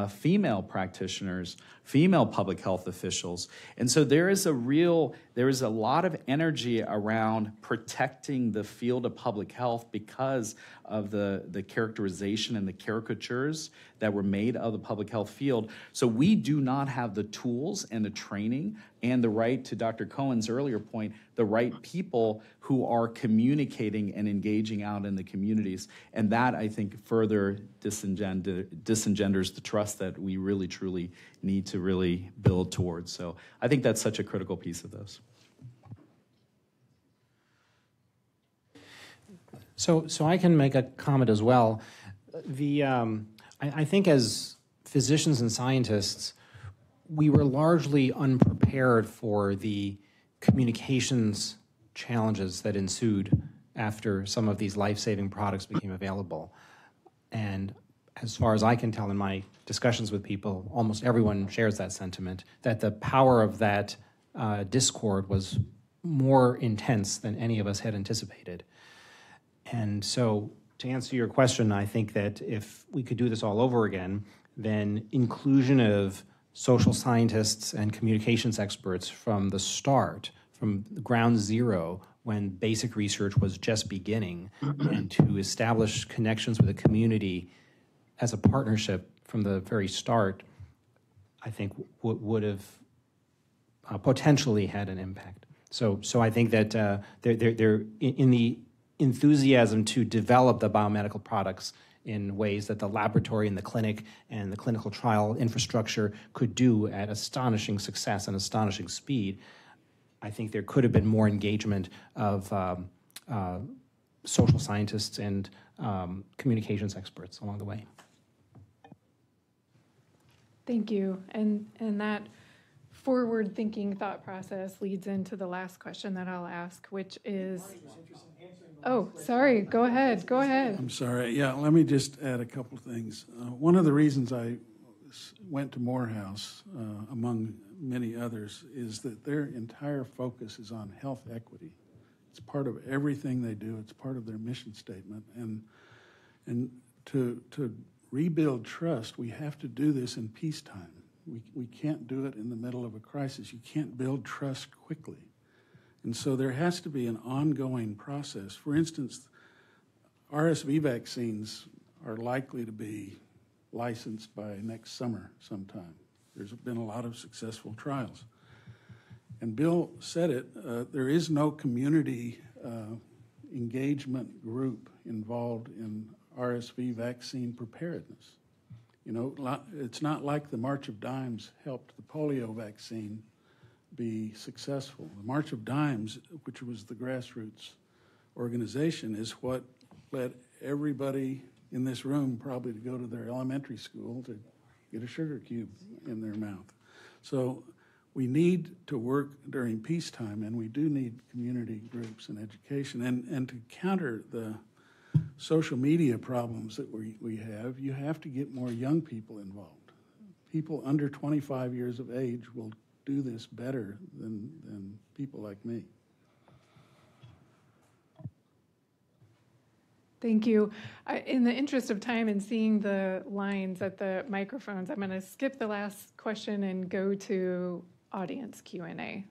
female practitioners, female public health officials. And so there is a lot of energy around protecting the field of public health because of the characterization and the caricatures that were made of the public health field. So we do not have the tools and the training and the right, to Dr. Cohen's earlier point, the right people who are communicating and engaging out in the communities. And that, I think, further disengenders the trust that we really, truly need to really build towards. So I think that's such a critical piece of this. So I can make a comment as well. I think as physicians and scientists, we were largely unprepared for the communications challenges that ensued after some of these life-saving products became available. And as far as I can tell in my discussions with people, almost everyone shares that sentiment, that the power of that discord was more intense than any of us had anticipated. And so to answer your question, I think that if we could do this all over again, then inclusion of social scientists and communications experts from the start, from ground zero, when basic research was just beginning, and to establish connections with the community as a partnership from the very start, I think would have potentially had an impact. So I think that they're in the enthusiasm to develop the biomedical products in ways that the laboratory and the clinic and the clinical trial infrastructure could do at astonishing success and astonishing speed. I think there could have been more engagement of social scientists and communications experts along the way. Thank you. And that forward-thinking thought process leads into the last question that I'll ask, which is... Oh, sorry. Go ahead. I'm sorry. Yeah, let me just add a couple of things. One of the reasons I went to Morehouse, among many others, is that their entire focus is on health equity. It's part of everything they do. It's part of their mission statement. And to rebuild trust, we have to do this in peacetime. We can't do it in the middle of a crisis. You can't build trust quickly. And so there has to be an ongoing process. For instance, RSV vaccines are likely to be licensed by next summer sometime. There's been a lot of successful trials. And Bill said it, there is no community engagement group involved in RSV vaccine preparedness. You know, it's not like the March of Dimes helped the polio vaccine be successful. The March of Dimes, which was the grassroots organization, is what led everybody in this room probably to go to their elementary school to get a sugar cube in their mouth. So we need to work during peacetime, and we do need community groups and education. And to counter the social media problems that we have, you have to get more young people involved. People under 25 years of age will do this better than people like me. Thank you. In the interest of time and seeing the lines at the microphones, I'm going to skip the last question and go to audience Q&A.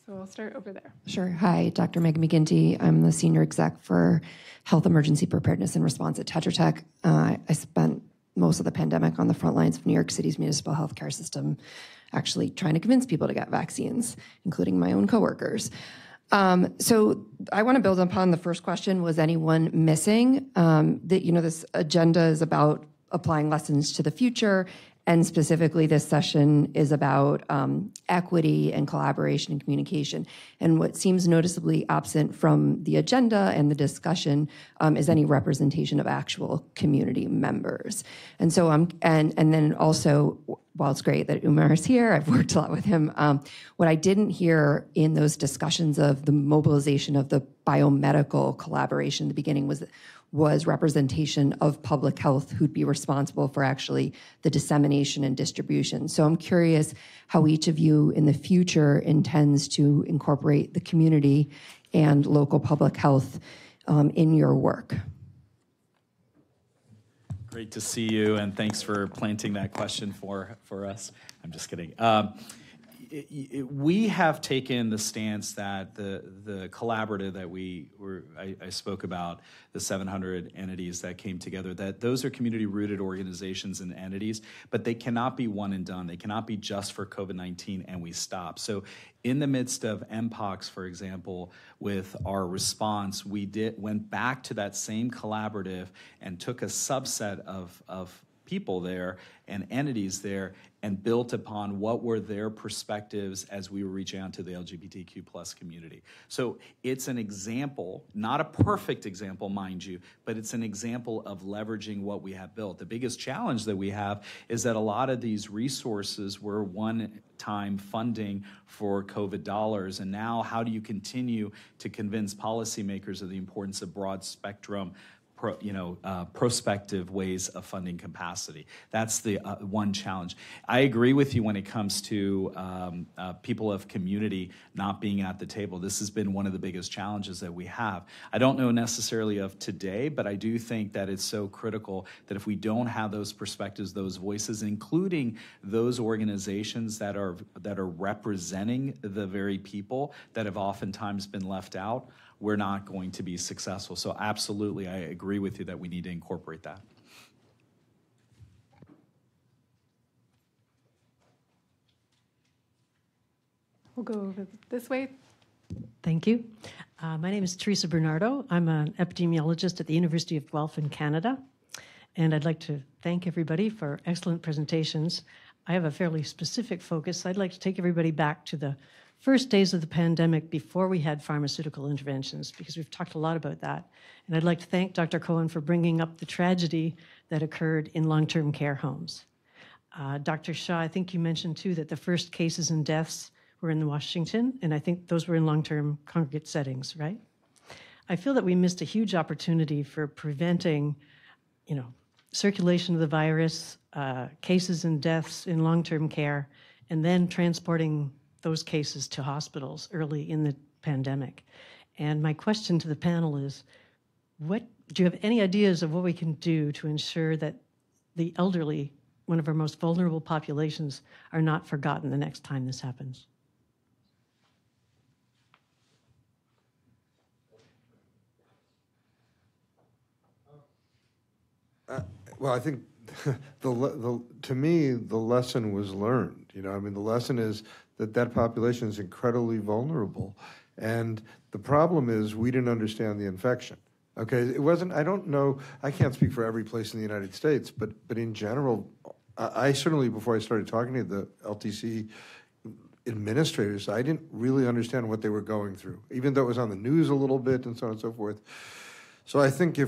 So I'll start over there. Sure. Hi, Dr. Meg McGinty. I'm the Senior Exec for Health Emergency Preparedness and Response at Tetra Tech. I spent most of the pandemic on the front lines of New York City's municipal healthcare system, actually trying to convince people to get vaccines, including my own coworkers. So I want to build upon the first question. Was anyone missing? This agenda is about applying lessons to the future, and specifically this session is about equity and collaboration and communication. And what seems noticeably absent from the agenda and the discussion is any representation of actual community members. And so and then also, while it's great that Umar is here, I've worked a lot with him, what I didn't hear in those discussions of the mobilization of the biomedical collaboration in the beginning was representation of public health who'd be responsible for actually the dissemination and distribution. So I'm curious how each of you in the future intends to incorporate the community and local public health in your work. Great to see you, and thanks for planting that question for us. I'm just kidding. We have taken the stance that the collaborative that I spoke about, the 700 entities that came together, that those are community-rooted organizations and entities, but they cannot be one and done. They cannot be just for COVID-19 and we stop. So in the midst of MPOX, for example, with our response, we went back to that same collaborative and took a subset of people there and entities there and built upon what were their perspectives as we were reaching out to the LGBTQ plus community. So it's an example, not a perfect example, mind you, but it's an example of leveraging what we have built. The biggest challenge that we have is that a lot of these resources were one-time funding for COVID dollars, and now how do you continue to convince policymakers of the importance of broad spectrum prospective ways of funding capacity? That's the one challenge. I agree with you when it comes to people of community not being at the table. This has been one of the biggest challenges that we have. I don't know necessarily of today, but I do think that it's so critical that if we don't have those perspectives, those voices, including those organizations that are representing the very people that have oftentimes been left out, we're not going to be successful. So absolutely, I agree with you that we need to incorporate that. We'll go over this way. Thank you. My name is Teresa Bernardo. I'm an epidemiologist at the University of Guelph in Canada. And I'd like to thank everybody for excellent presentations. I have a fairly specific focus. I'd like to take everybody back to the first days of the pandemic before we had pharmaceutical interventions, because we've talked a lot about that. And I'd like to thank Dr. Cohen for bringing up the tragedy that occurred in long-term care homes. Dr. Shaw, I think you mentioned too that the first cases and deaths were in Washington, and I think those were in long-term congregate settings, right? I feel that we missed a huge opportunity for preventing, circulation of the virus, cases and deaths in long-term care, and then transporting those cases to hospitals early in the pandemic. And my question to the panel is, do you have any ideas of what we can do to ensure that the elderly, one of our most vulnerable populations, are not forgotten the next time this happens? Well, I think to me, the lesson was learned. I mean, the lesson is that that population is incredibly vulnerable. And the problem is we didn't understand the infection. Okay, it wasn't, I don't know, I can't speak for every place in the United States, but in general, I certainly, before I started talking to the LTC administrators, I didn't really understand what they were going through, even though it was on the news a little bit and so on and so forth. So I think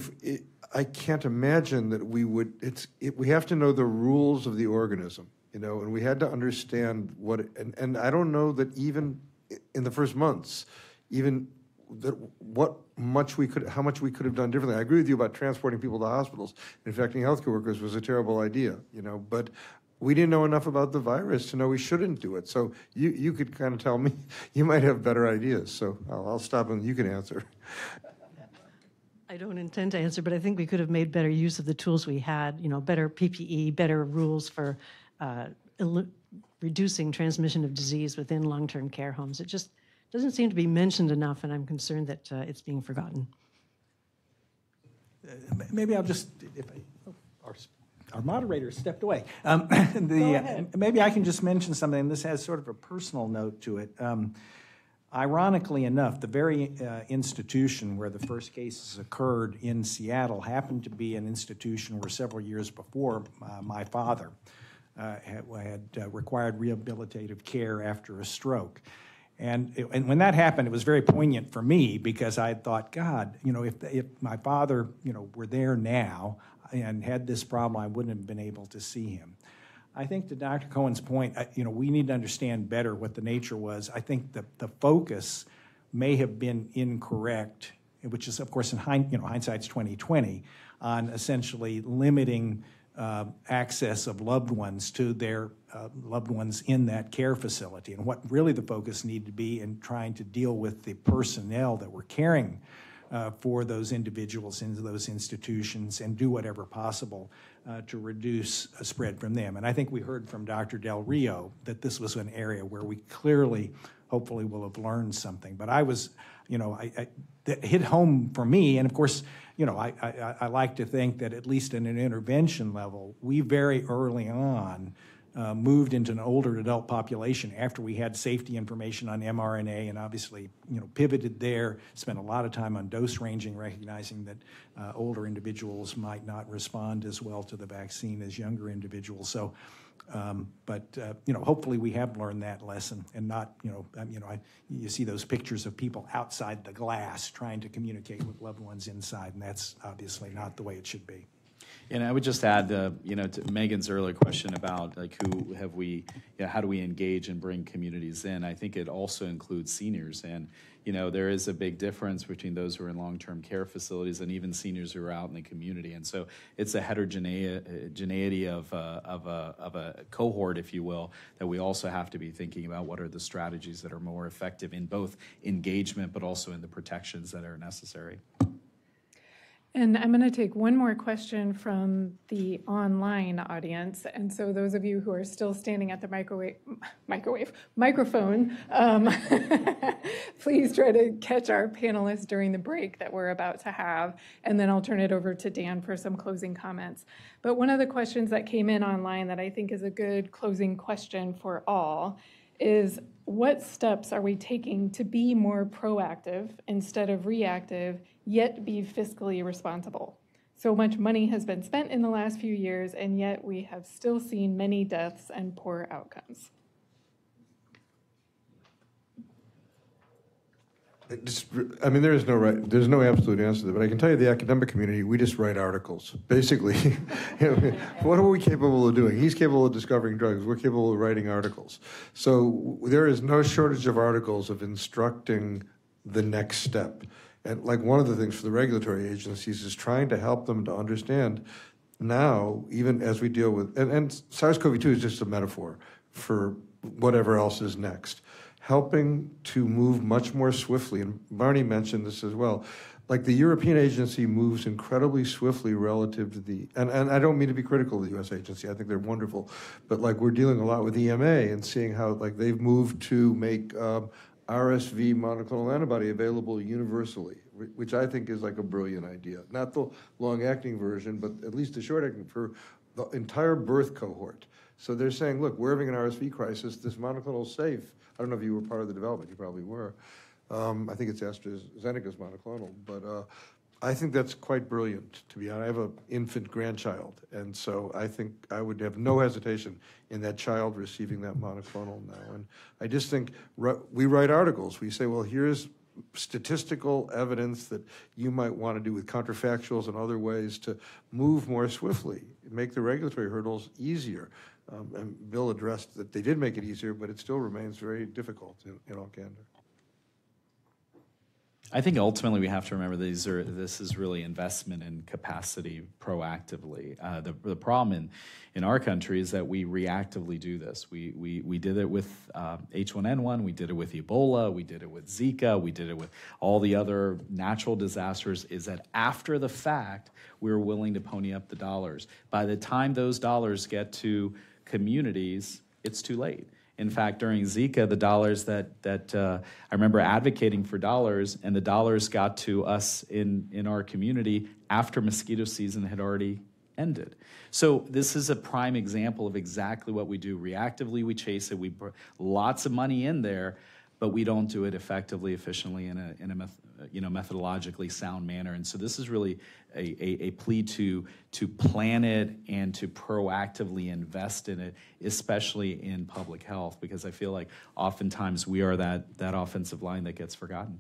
I can't imagine that we would, we have to know the rules of the organism, and we had to understand and I don't know that even in the first months, even that how much we could have done differently. I agree with you about transporting people to hospitals. Infecting healthcare workers was a terrible idea, but we didn't know enough about the virus to know we shouldn't do it. So you could kind of tell me, you might have better ideas. So I'll stop and you can answer. I don't intend to answer, but I think we could have made better use of the tools we had, better PPE, better rules for reducing transmission of disease within long-term care homes. It just doesn't seem to be mentioned enough, and I'm concerned that it's being forgotten. Maybe I'll just, our moderator stepped away. Maybe I can just mention something. This has sort of a personal note to it. Ironically enough, the very institution where the first cases occurred in Seattle happened to be an institution where several years before my father had required rehabilitative care after a stroke. And when that happened, it was very poignant for me because I thought, God, if my father, were there now and had this problem, I wouldn't have been able to see him. I think to Dr. Cohen's point, we need to understand better what the nature was. I think the focus may have been incorrect, which is, of course, in hindsight's 2020, on essentially limiting access of loved ones to their loved ones in that care facility. And what really the focus needed to be in trying to deal with the personnel that were caring for those individuals into those institutions and do whatever possible to reduce a spread from them. And I think we heard from Dr. Del Rio that this was an area where we clearly, hopefully, will have learned something. But I was, that hit home for me. And of course, I like to think that at least in an intervention level, we very early on moved into an older adult population after we had safety information on mRNA and obviously, pivoted there, spent a lot of time on dose ranging, recognizing that older individuals might not respond as well to the vaccine as younger individuals. So, hopefully we have learned that lesson and not, you see those pictures of people outside the glass trying to communicate with loved ones inside, and that's obviously not the way it should be. And I would just add, to Megan's earlier question about how do we engage and bring communities in? I think it also includes seniors, and there is a big difference between those who are in long-term care facilities and even seniors who are out in the community. And so it's a heterogeneity of a cohort, if you will, that we also have to be thinking about. What are the strategies that are more effective in both engagement but also in the protections that are necessary? And I'm going to take one more question from the online audience. And so those of you who are still standing at the microphone, please try to catch our panelists during the break that we're about to have. And then I'll turn it over to Dan for some closing comments. But one of the questions that came in online that I think is a good closing question for all is, what steps are we taking to be more proactive instead of reactive, yet be fiscally responsible? So much money has been spent in the last few years, and yet we have still seen many deaths and poor outcomes. There's no absolute answer to that, but I can tell you the academic community, we just write articles. Basically, what are we capable of doing? He's capable of discovering drugs. We're capable of writing articles. So there is no shortage of articles of instructing the next step. And one of the things for the regulatory agencies is trying to help them to understand now, even as we deal with, and SARS-CoV-2 is just a metaphor for whatever else is next. Helping to move much more swiftly, and Barney mentioned this as well, the European agency moves incredibly swiftly relative to and I don't mean to be critical of the U.S. agency, I think they're wonderful, but we're dealing a lot with EMA and seeing how they've moved to make RSV monoclonal antibody available universally, which I think is a brilliant idea. Not the long-acting version, but at least the short-acting for the entire birth cohort. So they're saying, look, we're having an RSV crisis. This monoclonal is safe. I don't know if you were part of the development. You probably were. I think it's AstraZeneca's monoclonal. But I think that's quite brilliant, to be honest. I have an infant grandchild, and so I think I would have no hesitation in that child receiving that monoclonal now. And I just think we write articles. We say, well, here's statistical evidence that you might want to do with counterfactuals and other ways to move more swiftly, make the regulatory hurdles easier. And Bill addressed that they did make it easier, but it still remains very difficult in all candor. I think ultimately we have to remember this is really investment in capacity proactively. The problem in our country is that we reactively do this. We did it with H1N1, we did it with Ebola, we did it with Zika, we did it with all the other natural disasters, is that after the fact, we're willing to pony up the dollars. By the time those dollars get to communities, it's too late. In fact, during Zika, the dollars that I remember advocating for dollars, and the dollars got to us in our community after mosquito season had already ended. So this is a prime example of exactly what we do. Reactively, we chase it. We put lots of money in there, but we don't do it effectively, efficiently, in a methodologically sound manner. And so this is really a plea to plan it and to proactively invest in it, especially in public health, because I feel like oftentimes we are that offensive line that gets forgotten.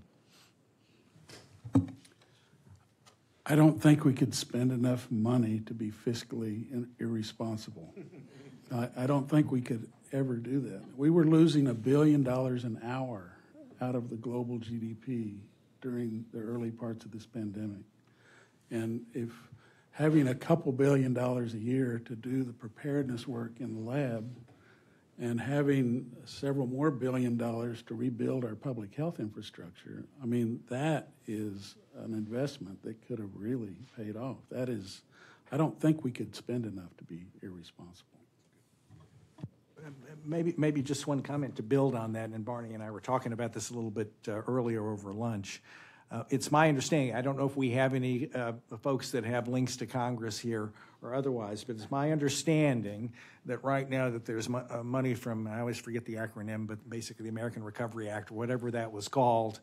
I don't think we could spend enough money to be fiscally irresponsible. I don't think we could ever do that. We were losing $1 billion an hour out of the global GDP during the early parts of this pandemic. And if having a couple $1 billion a year to do the preparedness work in the lab and having several more $1 billion to rebuild our public health infrastructure, I mean, that is an investment that could have really paid off. That is, I don't think we could spend enough to be irresponsible. Maybe just one comment to build on that, and Barney and I were talking about this a little bit earlier over lunch. It's my understanding, I don't know if we have any folks that have links to Congress here or otherwise, but it's my understanding that right now that there's money from, I always forget the acronym, but basically the American Recovery Act, or whatever that was called,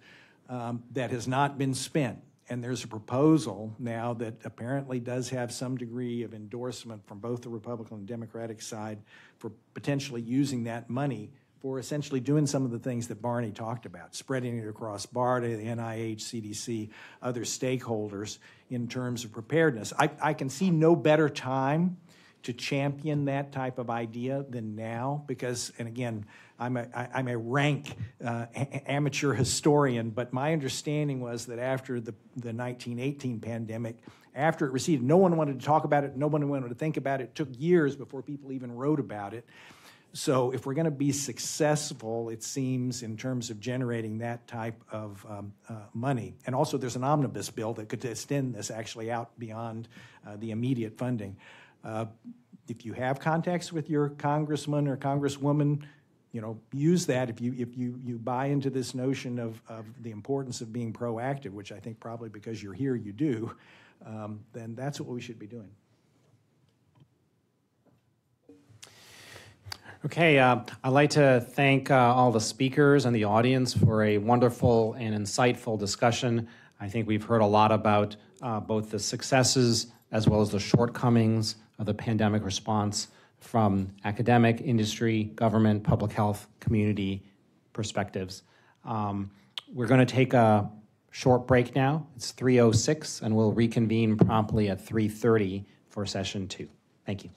that has not been spent. And there's a proposal now that apparently does have some degree of endorsement from both the Republican and Democratic side for potentially using that money for essentially doing some of the things that Barney talked about, spreading it across BARDA, the NIH, CDC, other stakeholders in terms of preparedness. I can see no better time to champion that type of idea than now, because, and again, I'm a rank amateur historian, but my understanding was that after the 1918 pandemic, after it receded, no one wanted to talk about it, no one wanted to think about it. It took years before people even wrote about it. So if we're going to be successful, it seems, in terms of generating that type of money, and also there's an omnibus bill that could extend this actually out beyond the immediate funding. If you have contacts with your congressman or congresswoman, use that. If you buy into this notion of the importance of being proactive, which I think probably because you're here you do, then that's what we should be doing. Okay, I'd like to thank all the speakers and the audience for a wonderful and insightful discussion. I think we've heard a lot about both the successes as well as the shortcomings of the pandemic response from academic, industry, government, public health, community perspectives. We're going to take a short break now. It's 3:06, and we'll reconvene promptly at 3:30 for session 2. Thank you.